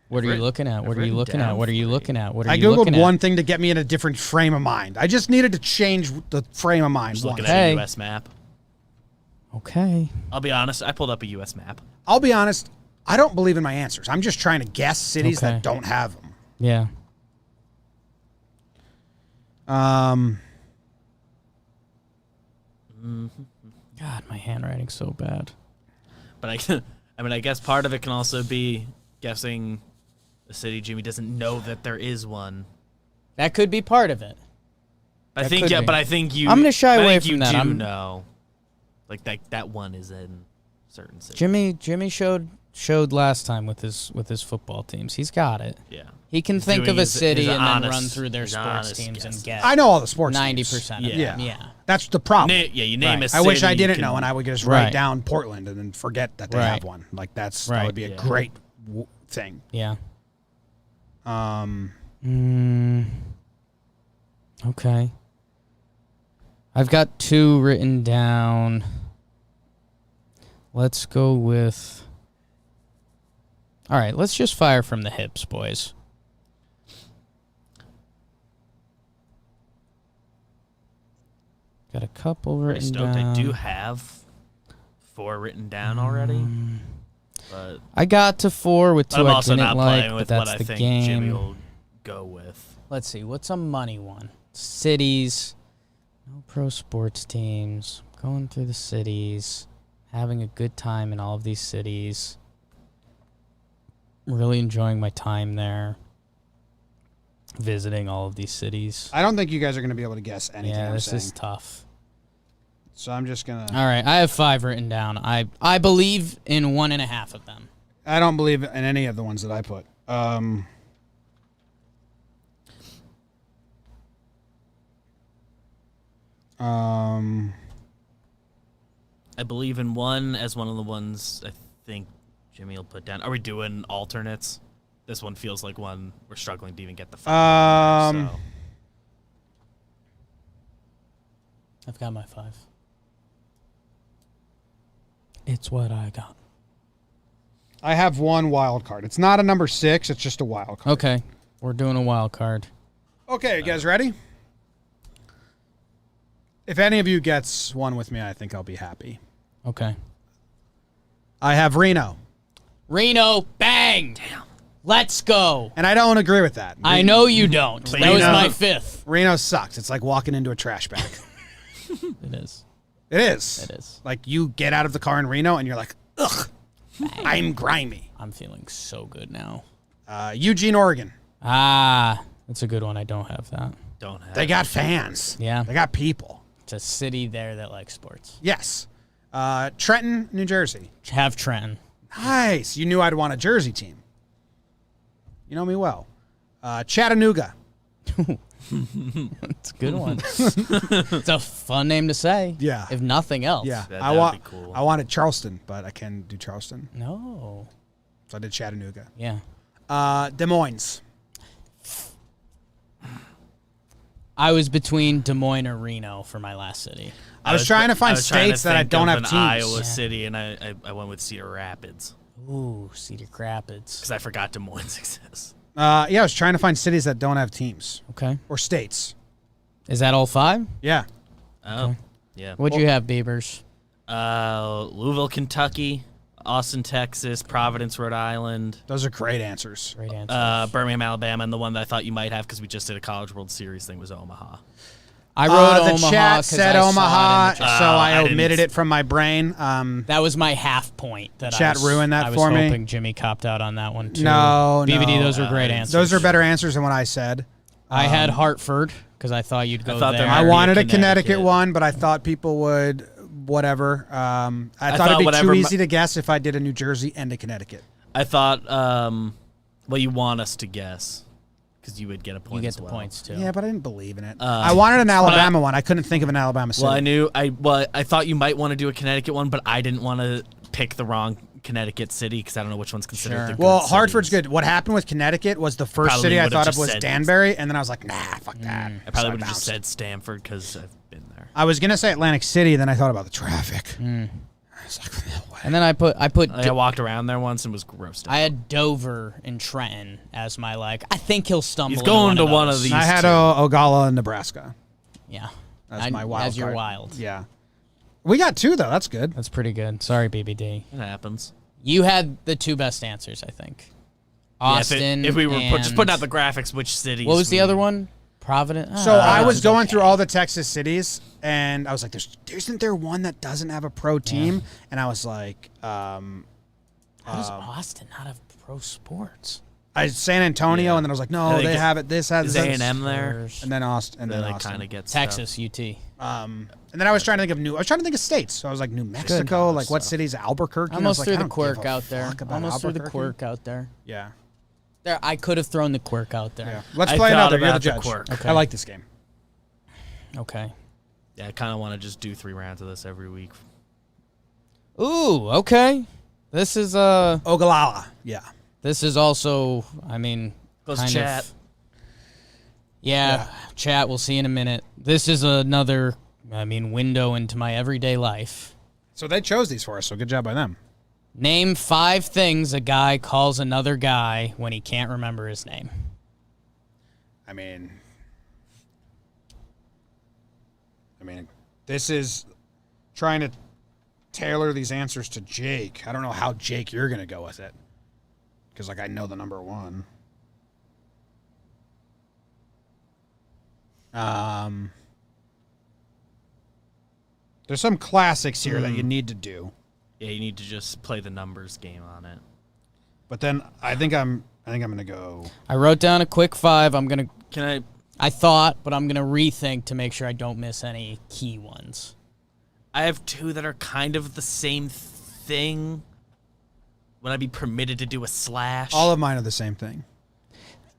What are you written- looking at? What I've are you written looking at? down What are you 3. looking at? What are I you looking googled at? one thing to get me in a different frame of mind. I just needed to change the frame of mind. Just looking once. at Okay. a U.S. map. Okay. I'll be honest, I pulled up a U.S. map. I'll be honest. I don't believe in my answers. I'm just trying to guess cities Okay. that don't have them. Yeah. God, my handwriting's so bad. But I guess part of it can also be guessing a city Jimmy doesn't know that there is one. That could be part of it. I That think could yeah, be. but I think you. I'm gonna shy I away think from you that. Do I'm- know, like that one is in certain cities. Jimmy showed last time with his football teams. He's got it. Yeah. He can He's think doing of a his city and then honest- run through their his sports honest teams and guesses. get I know all the sports 90% of teams. them. Yeah. Yeah. That's the problem. You name Right. a city. I wish I you didn't can- know, and I would just write Right. down Portland and then forget that they Right. have one. Like that Right. would be a Yeah. great thing. Yeah. Um, Okay. I've got 2 written down. Let's go with. All right, let's just fire from the hips, boys. Got a couple Pretty written stoked. down. I do have 4 written down already. But I got to 4 with 2 I'm I also didn't not like, playing but with that's what I the think game. Jimmy will go with. Let's see. What's a money one? Cities. No pro sports teams. Going through the cities. Having a good time in all of these cities. Really enjoying my time there. Visiting all of these cities. I don't think you guys are going to be able to guess anything Yeah, I'm this saying. is tough. So I'm just gonna. All right, I have 5 written down. I believe in 1.5 of them. I don't believe in any of the ones that I put. I believe in one as one of the ones I think Jimmy will put down. Are we doing alternates? This one feels like one we're struggling to even get the 5. So. I've got my 5. It's what I got. I have one wild card. It's not a number 6. It's just a wild card. Okay, we're doing a wild card. Okay, you guys ready? If any of you gets one with me, I think I'll be happy. Okay. I have Reno, Reno, bang! Damn. Let's go. and I don't agree with that. I know you don't. But That you was know- my 5th. Reno sucks. It's like walking into a trash bag. It is. It is. It is. Like you get out of the car in Reno and you're like, ugh, I'm grimy. I'm feeling so good now. Eugene, Oregon. Ah, that's a good one. I don't have that. Don't have. They got fans. Yeah. They got people. It's a city there that likes sports. Yes. Trenton, New Jersey. Have Trenton. Nice. You knew I'd want a Jersey team. You know me well. Chattanooga. It's a good one. It's a fun name to say. Yeah. If nothing else. Yeah. That would be cool. I wanted Charleston, but I can't do Charleston. No. So I did Chattanooga. Yeah. Des Moines. I was between Des Moines or Reno for my last city. I was trying to find trying to states that I think don't of have an teams. Iowa Yeah. city, and I went with Cedar Rapids Ooh, Cedar Rapids. because I forgot Des Moines exists. Yeah, I was trying to find cities that don't have teams Okay. or states. Is that all 5? Yeah. Oh, yeah. What'd you have, Beavers? Louisville, Kentucky, Austin, Texas, Providence, Rhode Island, Those are great answers. Great answer. Birmingham, Alabama, and the one that I thought you might have because we just did a College World Series thing was Omaha. I wrote the Omaha chat 'cause said I saw it in Omaha, the so chat. I I didn't- omitted it from my brain. That was my half point. That Chat I was, ruined that I was for me. hoping Jimmy copped out on that one too. No, BBD, no. those were great answers. Those are better answers than what I said. I had Hartford because I thought you'd go thought there. there I might be wanted a Connecticut. Connecticut one, but I thought people would whatever. I thought it'd be whatever too mi- easy to guess if I did a New Jersey and a Connecticut. I thought Well, you want us to guess because you would get a point. You get as the well. points too. Yeah, but I didn't believe in it. I wanted an Alabama one. I couldn't think of an Alabama city. Well, I thought you might want to do a Connecticut one, but I didn't want to pick the wrong Connecticut city because I don't know which one's considered Sure. the good Well, Hartford's cities. good. What happened with Connecticut was the first Probably city I would've I thought just of was said- Danbury, and then I was like, nah, fuck that. I probably So would have just bounced. said Stamford because I've been there. I was gonna say Atlantic City, then I thought about the traffic. I was like, no way. And then I put I walked around there once and was grossed out. I had Dover and Trenton as my I think he'll stumble. He's going into to one of those. these. I had two. Ogalla in Nebraska. Yeah. That's my wild As your card. wild. Yeah. We got 2 though. That's good. That's pretty good. Sorry, BBD. It happens. You had the 2 best answers, I think. Austin. If we were just and- putting out the graphics, which cities? What was the we- other one? Providence. So I was Providence is going okay. through all the Texas cities, and I was like, isn't there one that doesn't have a pro team? And I was like, How does Austin not have pro sports? San Antonio, Yeah. and then I was like, I no, think they have it. This has Is this. A&M there? And then Austin. And They then like Austin. kind of get Texas, UT. And then I was trying to think of I was trying to think of states. So I was like, New Mexico, like what cities? Albuquerque. And I was Almost like, threw I the don't quirk give a out there. fuck about Almost threw the Albuquerque. quirk out there. Yeah. There, I could have thrown the quirk out there. Yeah. Let's I play thought another. You're the about the judge. quirk. Okay. I like this game. Okay. Yeah, I kind of want to just do 3 rounds of this every week. Ooh, okay. This is Ogallala. Yeah. This is also, I mean, Goes kind chat. of. Yeah, chat. We'll see in a minute. This is another, window into my everyday life. So they chose these for us. So good job by them. Name 5 things a guy calls another guy when he can't remember his name. I mean, this is trying to tailor these answers to Jake. I don't know how, Jake, you're going to go with it. Because, I know the number 1. There's some classics here that you need to do. Yeah, you need to just play the numbers game on it. But then I think I'm going to go. I wrote down a quick 5. Can I? I thought, but I'm gonna rethink to make sure I don't miss any key ones. I have 2 that are kind of the same thing. Would I be permitted to do a slash? All of mine are the same thing.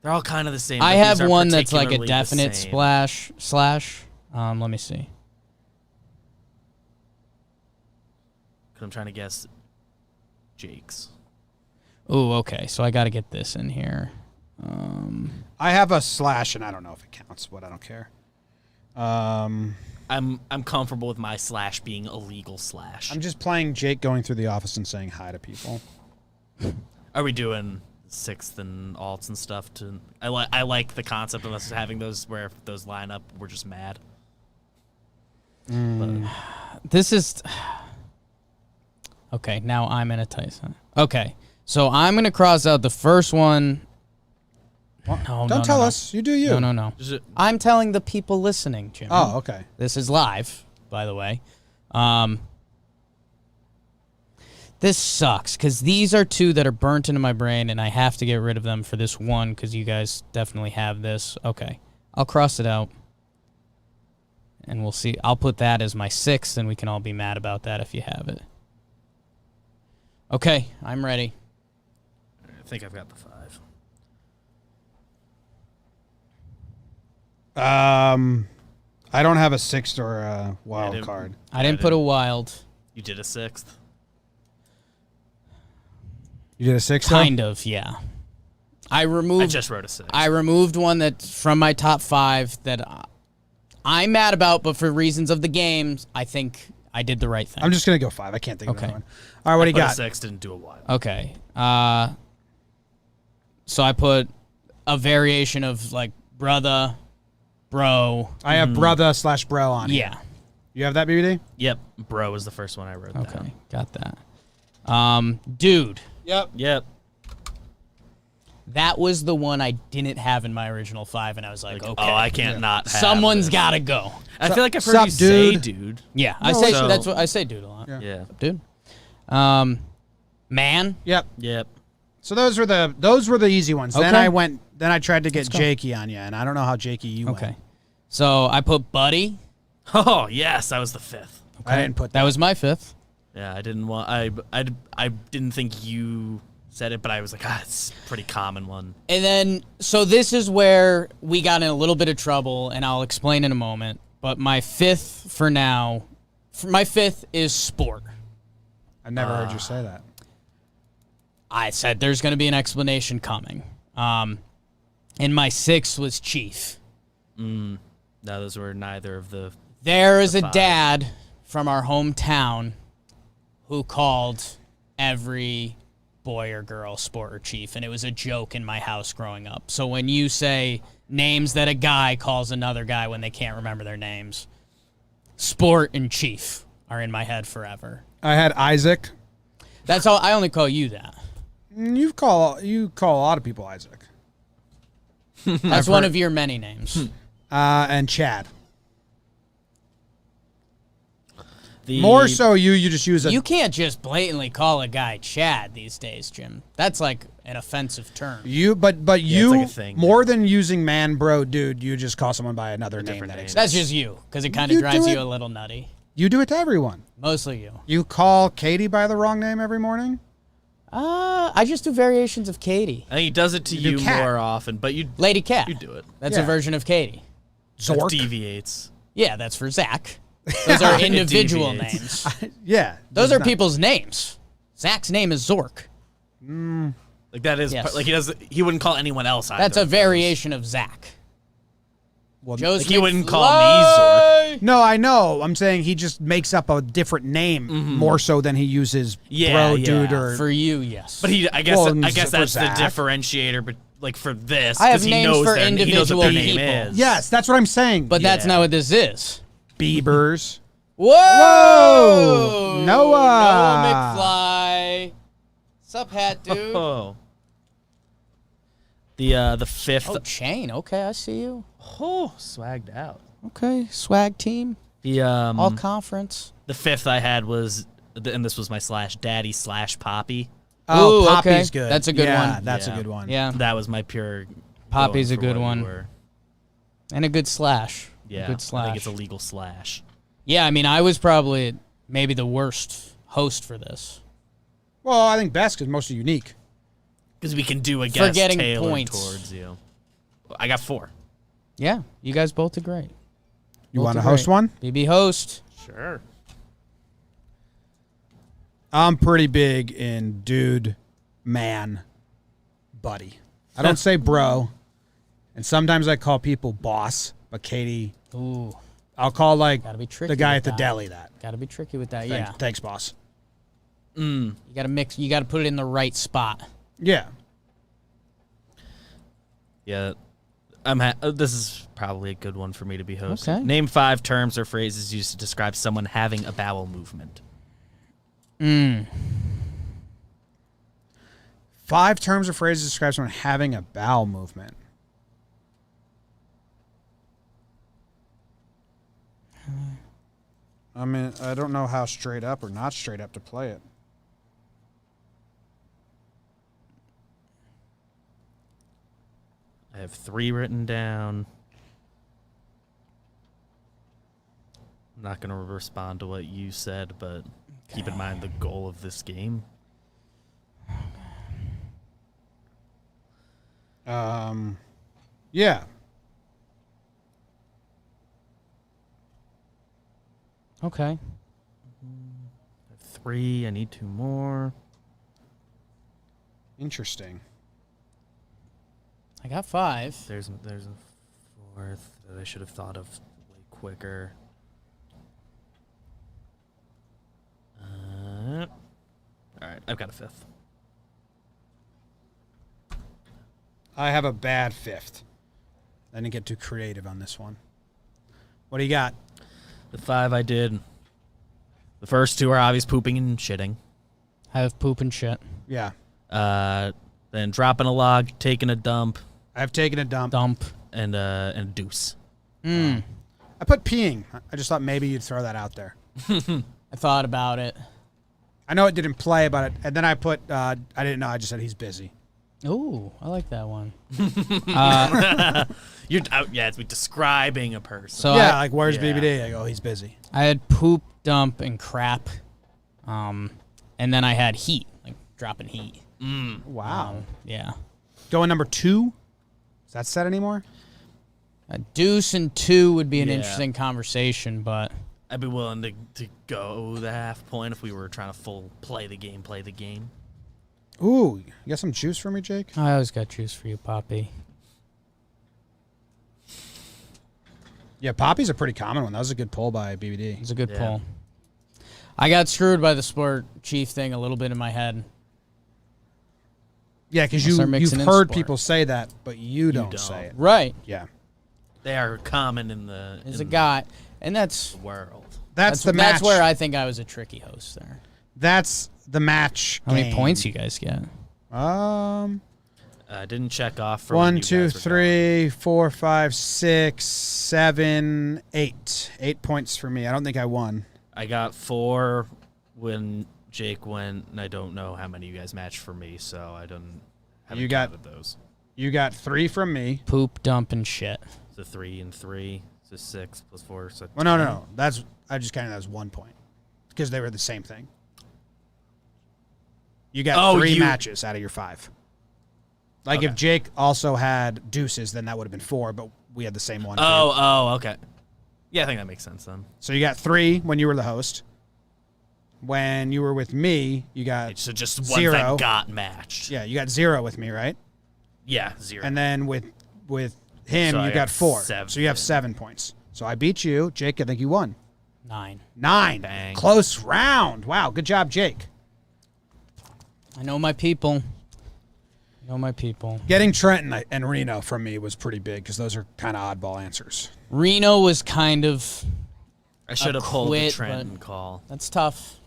They're all kind of the same. I but have these are one that's like a particularly the definite same. slash. Let me see. 'Cause I'm trying to guess Jake's. Ooh, okay. So I got to get this in here. I have a slash, and I don't know if it counts, but I don't care. I'm comfortable with my slash being a legal slash. I'm just playing Jake going through the office and saying hi to people. Are we doing 6th and alts and stuff? I like the concept of us having those where if those line up, we're just mad. This is okay. Now I'm in a tight. Okay, so I'm gonna cross out the first one. No, Don't tell us. You do you. No. Is it- I'm telling the people listening, Jim. Oh, okay. This is live, by the way. This sucks because these are 2 that are burnt into my brain, and I have to get rid of them for this one because you guys definitely have this. Okay, I'll cross it out, and we'll see. I'll put that as my 6th, and we can all be mad about that if you have it. Okay, I'm ready. I think I've got the 5. I don't have a 6th or a wild didn't- card. I didn't put a wild. You did a 6th. You did a 6th? though? Kind of, yeah. I I just wrote a 6. I removed one that's from my top 5 that I'm mad about, but for reasons of the games, I think I did the right thing. I'm just going to go 5. I can't think of Okay. another one. All right, what do you put got? a 6, didn't do a wild. Okay. So I put a variation of like brother, bro. I have brother / bro on here. Yeah. You have that, BBD? Yep, bro was the first one I wrote Okay. down. Got that. Dude. Yep. That was the one I didn't have in my original 5, and I was like, okay. Oh, I can't not have Someone's this. got to go. I feel like I've heard Sup, you say dude? dude. Yeah, I No, say so- that's what I say, dude, a lot. Yeah. Dude. Man. Yep. Yep. So those were the easy ones. Then Okay. I tried to get go. Jakey on you, and I don't know how Jakey you Okay. went. So I put buddy. Oh, yes, that was the 5th. I didn't put that. That was my 5th. Yeah, I didn't want I didn't think you said it, but I was like, it's a pretty common one. And then, so this is where we got in a little bit of trouble, and I'll explain in a moment. But my fifth for now, my fifth is sport. I never heard you say that. I said there's going to be an explanation coming. And my sixth was chief. No, those were neither of the. There is a five. dad from our hometown who called every boy or girl sport or chief, and it was a joke in my house growing up. So when you say names that a guy calls another guy when they can't remember their names, sport and chief are in my head forever. I had Isaac. That's all. I only call you that. You call a lot of people Isaac. That's one of your many names. And Chad. The, More so, you just use a. You can't just blatantly call a guy Chad these days, Jim. That's like an offensive term. But you like a thing. more than using man, bro, dude. You just call someone by another name different that name. exists. That's just you, because it kind of You drives do you it. a little nutty. You do it to everyone. Mostly you. You call Katie by the wrong name every morning. I just do variations of Katie. I think he does it to You you do cat. more often, but you Lady Cat. you do it. That's Yeah. a version of Katie. That Zork. deviates. Yeah, that's for Zach. Those are individual deviates. names. Yeah. Those it's are not- people's names. Zach's name is Zork. Like that is Yes. like he wouldn't call anyone else. That's either a of those. variation of Zach. Well, Joe's Like he wouldn't call McFly. no, I know. I'm saying he just makes up a different name more so than he uses Yeah, bro, yeah. dude, or For you, yes. But I guess Well, that's for the Zach. differentiator. But like for this, I have 'cause he names knows for he knows what individual their name people. is. yes, that's what I'm saying. But that's Yeah. not what this is. Biebers. Whoa! Noah. Noah McFly. Sup, hat dude? Oh. The fifth. Oh, Chain. Okay, I see you. Oh, swagged out. Okay, swag team. The All conference. the fifth I had was, and this was my /daddy /poppy. Oh, Ooh, Poppy's okay. good. That's a good Yeah, one. that's Yeah. a good one. Yeah, That was my pure. Poppy's going a for good what one. you were. and a good slash. Yeah, a good slash. I think it's a legal slash. Yeah, I mean, I was probably maybe the worst host for this. Well, I think best because most are unique. Because we can do a guess getting tailored points. towards you. I got 4. Yeah, you guys both did great. You Both want to did host great. one? BB host. Sure. I'm pretty big in dude, man, buddy. I don't say bro, and sometimes I call people boss. But Katie, Ooh, I'll call like gotta be tricky. the guy with at the that. deli. That. Gotta be tricky with that. Thanks, Yeah, thanks, boss. you gotta mix. You gotta put it in the right spot. Yeah. Yeah. This is probably a good one for me to be hosting. Okay. Name 5 terms or phrases used to describe someone having a bowel movement. 5 terms or phrases describe someone having a bowel movement. I mean, I don't know how straight up or not straight up to play it. I have 3 written down. I'm not going to respond to what you said, but keep in mind the goal of this game. Yeah. Okay. I have 3. I need 2 more. Interesting. I got 5. There's a 4th that I should have thought of way quicker. All right, I've got a 5th. I have a bad 5th. I didn't get too creative on this one. What do you got? The 5 I did. The first 2 are obvious: pooping and shitting. I have poop and shit. Yeah. Then dropping a log, taking a dump, I've taken a dump. Dump. and a deuce. I put peeing. I just thought maybe you'd throw that out there. I thought about it. I know it didn't play, but and then I put. I didn't know. I just said he's busy. Ooh, I like that one. You're it's describing a person. So Yeah, I, like where's yeah. BBD? I go, he's busy. I had poop, dump, and crap. And then I had heat, like dropping heat. Wow. Yeah. Going number 2? Is that set anymore? A deuce and 2 would be an Yeah. interesting conversation, but I'd be willing to go the half point if we were trying to play the game. Ooh, you got some juice for me, Jake? I always got juice for you, Poppy. Yeah, Poppy's a pretty common one. That was a good pull by BBD. It's a good Yeah. pull. I got screwed by the sport chief thing a little bit in my head. Yeah, because Unless they're you've mixing in heard sport. people say that, but you don't don't. say it. Right. Yeah. They are common in the As a guy. And that's world. That's the match. That's where I think I was a tricky host there. That's the match. How many game. points you guys get? Didn't check off for 1, when you 2, guys were 3, 4, 5, 6, 7, 8. 8 points for me. I don't think I won. going. I got 4 when Jake went, and I don't know how many you guys matched for me, so I haven't You got- counted those. You got 3 from me. Poop, dump, and shit. So 3 and 3, so 6 plus 4, so Well, no. That's I just counted that as 1 point because they were the same thing. You got 3 matches out of your 5. Like Okay. if Jake also had deuces, then that would have been 4, but we had the same one. too. Okay. Yeah, I think that makes sense then. So you got 3 when you were the host. When you were with me, you got So just ones 0. that got matched. Yeah, you got 0 with me, right? Yeah, 0. And then with him, So I you got got 4. 7. So you have 7 points. So I beat you, Jake. I think you won 9. 9. Bang. Close round. Wow, good job, Jake. I know my people. Getting Trenton and Reno from me was pretty big because those are kind of oddball answers. Reno was kind of... I should have pulled the quit, Trenton call. That's tough.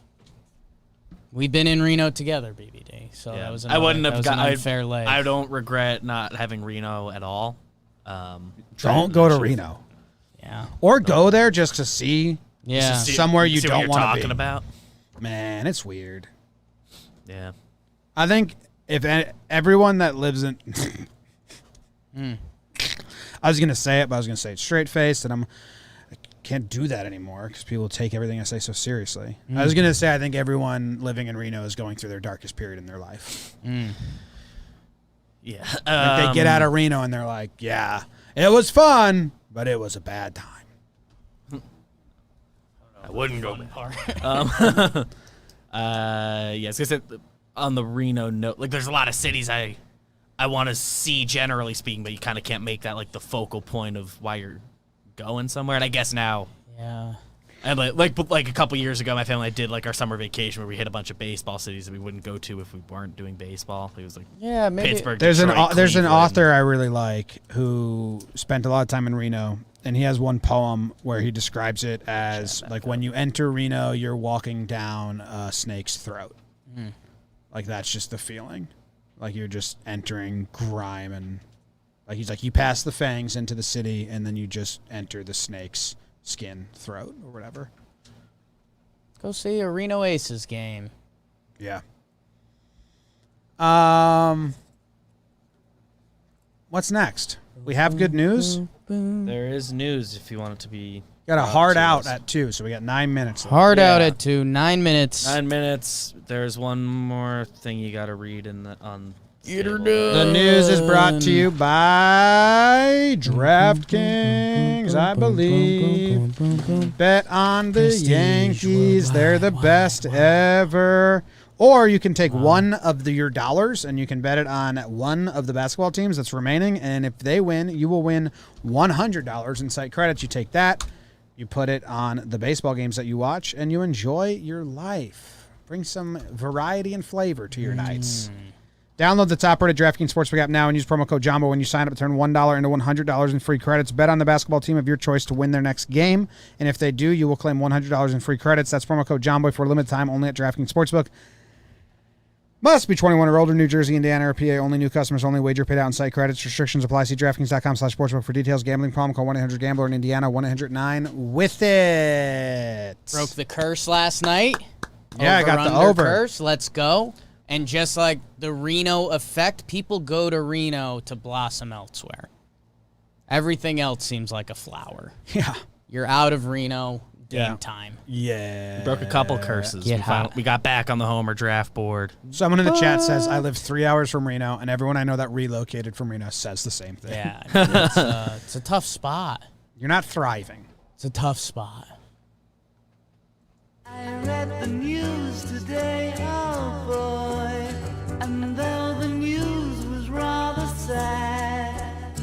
We've been in Reno together, BBD. So Yeah. that was I wouldn't that have was got an unfair leg. I don't regret not having Reno at all. Don't Trenton, go I to should've- Reno. Yeah. Or go there just to see. Yeah. See- Somewhere you see don't what you're wanna talking be. about. Man, it's weird. Yeah. I think if everyone that lives in... I was going to say it, but I was going to say it straight-faced, and I can't do that anymore because people take everything I say so seriously. I was going to say I think everyone living in Reno is going through their darkest period in their life. Yeah. Like they get out of Reno and they're like, yeah, it was fun, but it was a bad time. I wouldn't go back. Yes, I said on the Reno note, like there's a lot of cities I want to see, generally speaking, but you kind of can't make that like the focal point of why you're going somewhere. And I guess now, Yeah. and like a couple years ago, my family did like our summer vacation where we hit a bunch of baseball cities that we wouldn't go to if we weren't doing baseball. It was like Yeah, maybe. Pittsburgh. There's Detroit, an Cleveland. author I really like who spent a lot of time in Reno, and he has one poem where he describes it as like when you enter Reno, you're walking down a snake's throat. Like that's just the feeling. Like you're just entering grime, and like he's like you pass the fangs into the city, and then you just enter the snake's skin throat or whatever. Go see a Reno Aces game. Yeah. What's next? We have good news. There is news if you want it to be. Got a brought hard to out us. at 2, so we got 9 minutes left. Hard out Yeah. at 2. 9 minutes. 9 minutes. There's one more thing you got to read on. Get her table. The news is brought to you by DraftKings, I believe. Bet on the Yankees. They're the best ever. Or you can take one of your dollars and you can bet it on one of the basketball teams that's remaining. And if they win, you will win $100 in site credits. You take that, you put it on the baseball games that you watch, and you enjoy your life. Bring some variety and flavor to your nights. Download the top-rated DraftKings Sportsbook app now and use promo code Jomboy when you sign up to turn $1 into $100 in free credits. Bet on the basketball team of your choice to win their next game. And if they do, you will claim $100 in free credits. That's promo code Jomboy for a limited time only at DraftKings Sportsbook. Must be 21 or older. New Jersey, Indiana, or PA. Only new customers only. Wager paid out in site credits. Restrictions apply. See DraftKings.com/sportsbook for details. Gambling problem? Call 1-800-GAMBLER in Indiana. 1-800-9 with it. Broke the curse last night. Yeah, I got the Over-under over. curse. Let's go. And just like the Reno effect, people go to Reno to blossom elsewhere. Everything else seems like a flower. Yeah. You're out of Reno. game time. Yeah. Broke a couple curses. Get hot. We got back on the Homer draft board. Someone in the chat says, I live 3 hours from Reno, and everyone I know that relocated from Reno says the same thing. Yeah, it's a tough spot. You're not thriving. It's a tough spot. I read the news today, oh boy, and though the news was rather sad,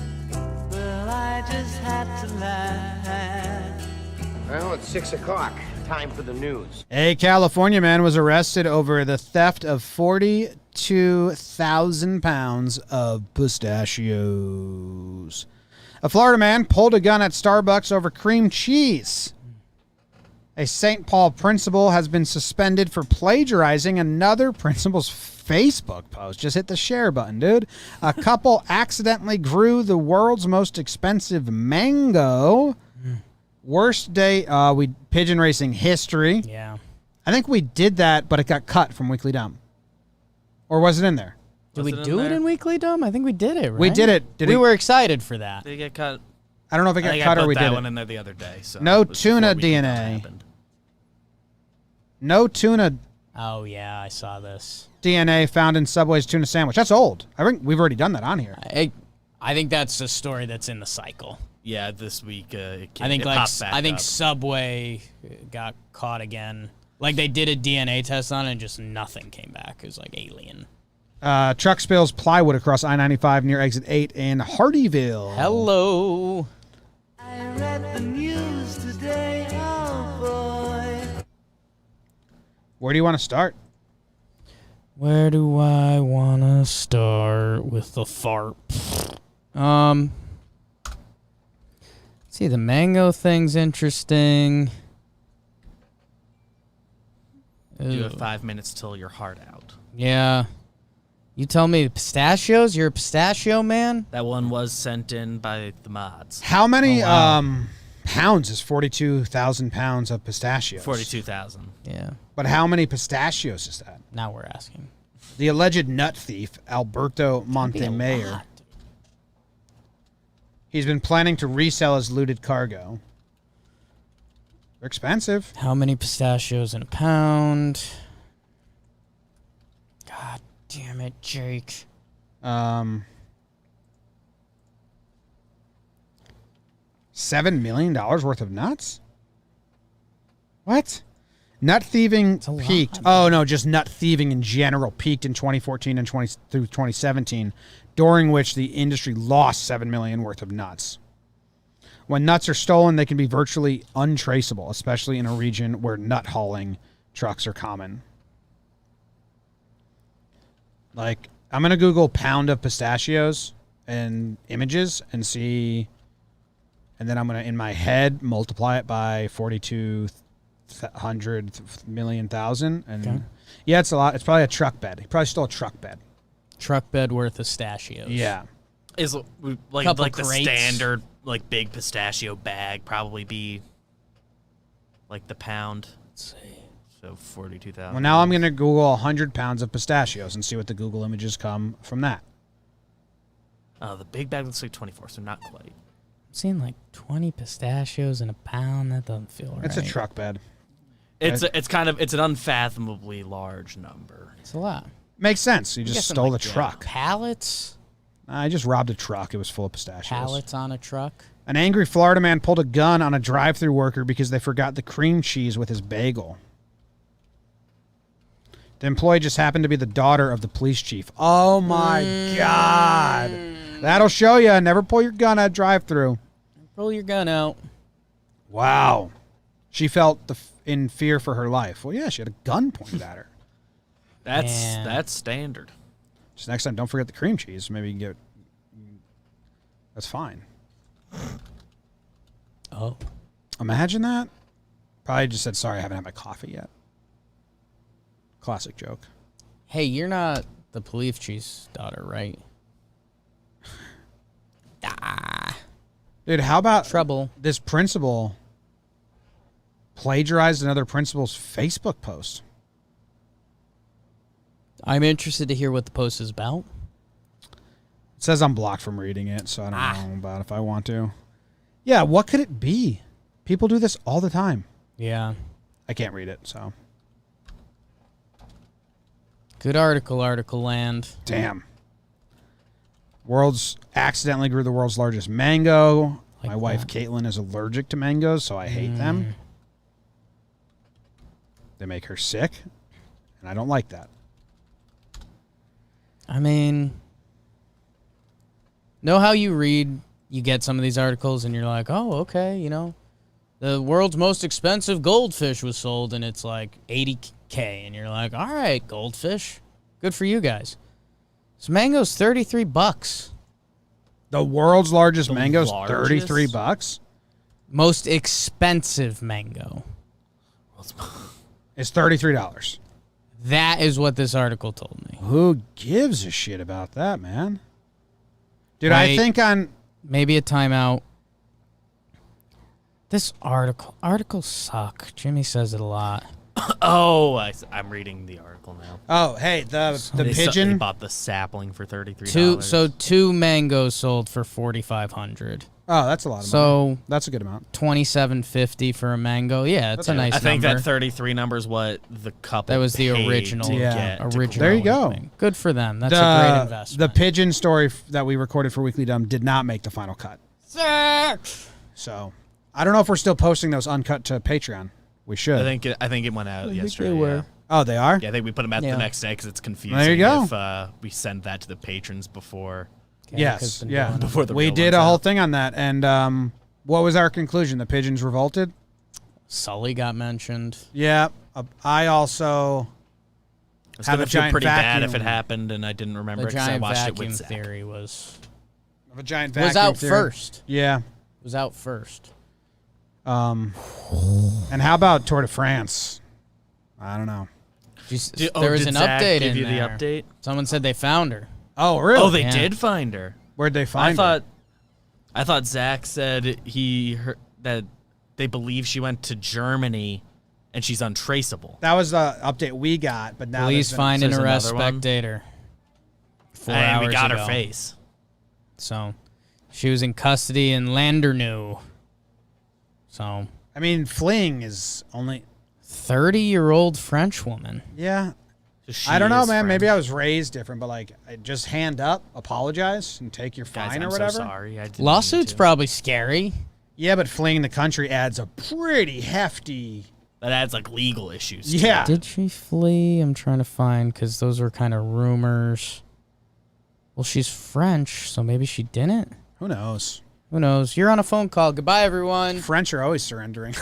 well, I just had to laugh. Well, it's 6 o'clock. Time for the news. A California man was arrested over the theft of 42,000 pounds of pistachios. A Florida man pulled a gun at Starbucks over cream cheese. A St. Paul principal has been suspended for plagiarizing another principal's Facebook post. Just hit the share button, dude. A couple accidentally grew the world's most expensive mango. Worst day pigeon racing history. Yeah. I think we did that, but it got cut from Weekly Dumb. Or was it in there? Did Was we it do in it there? in Weekly Dumb? I think we did it, right? We did it. We were excited for that. Did it get cut? I don't know if it I got think cut I or put we that did one it. in there the other day. So No it was tuna before Weekly Dumb DNA. happened. No tuna Oh, yeah, I saw this. DNA found in Subway's tuna sandwich. That's old. I think we've already done that on here. I think that's a story that's in the cycle. Yeah, this week it I think popped back up. Subway got caught again. Like they did a DNA test on it and just nothing came back. It was like alien. Truck spills plywood across I-95 near exit 8 in Hardyville. Hello. I read the news today, oh boy. Where do you want to start? Where do I want to start with the fart? See, the mango thing's interesting. You have Ooh. 5 minutes till you're hard out. Yeah. You tell me pistachios? You're a pistachio man? That one was sent in by the mods. How many Oh, wow. pounds is 42,000 pounds of pistachios? 42,000. Yeah. But how many pistachios is that? Now we're asking. The alleged nut thief, Alberto Be a Montemayor, lot. he's been planning to resell his looted cargo. They're expensive. How many pistachios in a pound? God damn it, Jake. $7 million worth of nuts? What? Nut thieving a lot, peaked. Oh, no, just nut thieving in general peaked in 2014 and through 2017, during which the industry lost $7 million worth of nuts. When nuts are stolen, they can be virtually untraceable, especially in a region where nut hauling trucks are common. Like, I'm going to Google pound of pistachios and images and see, and then I'm going to, in my head, multiply it by 4,200 million thousand. And Okay. yeah, it's a lot. It's probably a truck bed. He probably stole a truck bed. Truck bed worth of pistachios. Yeah. Is like Couple the crates. standard like big pistachio bag probably be like the pound. Let's see. So 42,000. Well, now I'm going to Google 100 pounds of pistachios and see what the Google images come from that. Oh, the big bag looks like 24, so not quite. I'm seeing like 20 pistachios in a pound. That doesn't feel right. It's a truck bed. It's an unfathomably large number. It's a lot. Makes sense. You just Guessing, stole like, the truck. Pallets? I just robbed a truck. It was full of pistachios. Pallets on a truck? An angry Florida man pulled a gun on a drive-thru worker because they forgot the cream cheese with his bagel. The employee just happened to be the daughter of the police chief. Oh, my God. That'll show you. Never pull your gun at drive-thru. Pull your gun out. Wow. She felt in fear for her life. Well, yeah, she had a gun pointed at her. That's standard. Just next time, don't forget the cream cheese. Maybe you can get... That's fine. Oh. Imagine that. Probably just said, sorry, I haven't had my coffee yet. Classic joke. Hey, you're not the police chief's daughter, right? Dude, how about Trouble. this principal plagiarized another principal's Facebook post? I'm interested to hear what the post is about. It says I'm blocked from reading it, so I don't know about if I want to. Yeah, what could it be? People do this all the time. Yeah. I can't read it, so. Good article land. Damn. Accidentally grew the world's largest mango. My wife, Caitlin, is allergic to mangoes, so I hate them. They make her sick, and I don't like that. I mean, know how you read, you get some of these articles, and you're like, oh, okay, you know, the world's most expensive goldfish was sold, and it's like $80K, and you're like, all right, goldfish, good for you guys. This mango's $33. The world's largest mango is largest? $33. Most expensive mango. It's $33. That is what this article told me. Who gives a shit about that, man? Dude, I Wait. think on... Maybe a timeout. This articles suck. Jimmy says it a lot. Oh, I'm reading the article now. Oh, hey, the They pigeon... bought the sapling for $33. Two mangoes sold for $4,500. Oh, that's a lot of money. So That's a good amount. $2,750 for a mango. Yeah, it's a nice I think number. that 33 number is what the couple. That was the paid original. to Yeah. get to Original. There you go. thing. Good for them. That's a great investment. The pigeon story that we recorded for Weekly Dumb did not make the final cut. So, I don't know if we're still posting those uncut to Patreon. We should. I think it went out yesterday. they were. Yeah. Oh, they are? Yeah, I think we put them out Yeah. the next day because it's confusing. There you go. If we send that to the patrons before. Yes. Yeah. Before the We real did one's a whole out. thing on that. And what was our conclusion? The pigeons revolted? Sully got mentioned. Yeah. I also It's have gonna a feel giant pretty bad if vacuum. it happened and I didn't remember The it because I giant watched it vacuum with Zach. theory was have a giant vacuum out theory. first. Yeah. Was out first. And how about Tour de France? I don't know. There was did an Zach update give in you there. the update? Someone said they found her. Oh, really? Oh, they Yeah. did find her. Where'd they find her? I thought Zach said he heard that they believe she went to Germany and she's untraceable. That was the update we got, but now Police there's been- find and there's arrest another one? spectator. 4 and hours we got ago. her face. So, she was in custody in Landerneau. So, I mean, fleeing is only... 30-year-old French woman. Yeah. She I don't know, is man. Maybe French. I was raised different, but like, just hand up, apologize, and take your Guys, fine I'm or whatever. so sorry. I didn't mean Lawsuit's to. probably scary. Yeah, but fleeing the country adds a pretty hefty... That adds like legal issues. Yeah. Did she flee? I'm trying to find, because those were kind of rumors. Well, she's French, so maybe she didn't. Who knows? Who knows? You're on a phone call. Goodbye, everyone. French are always surrendering.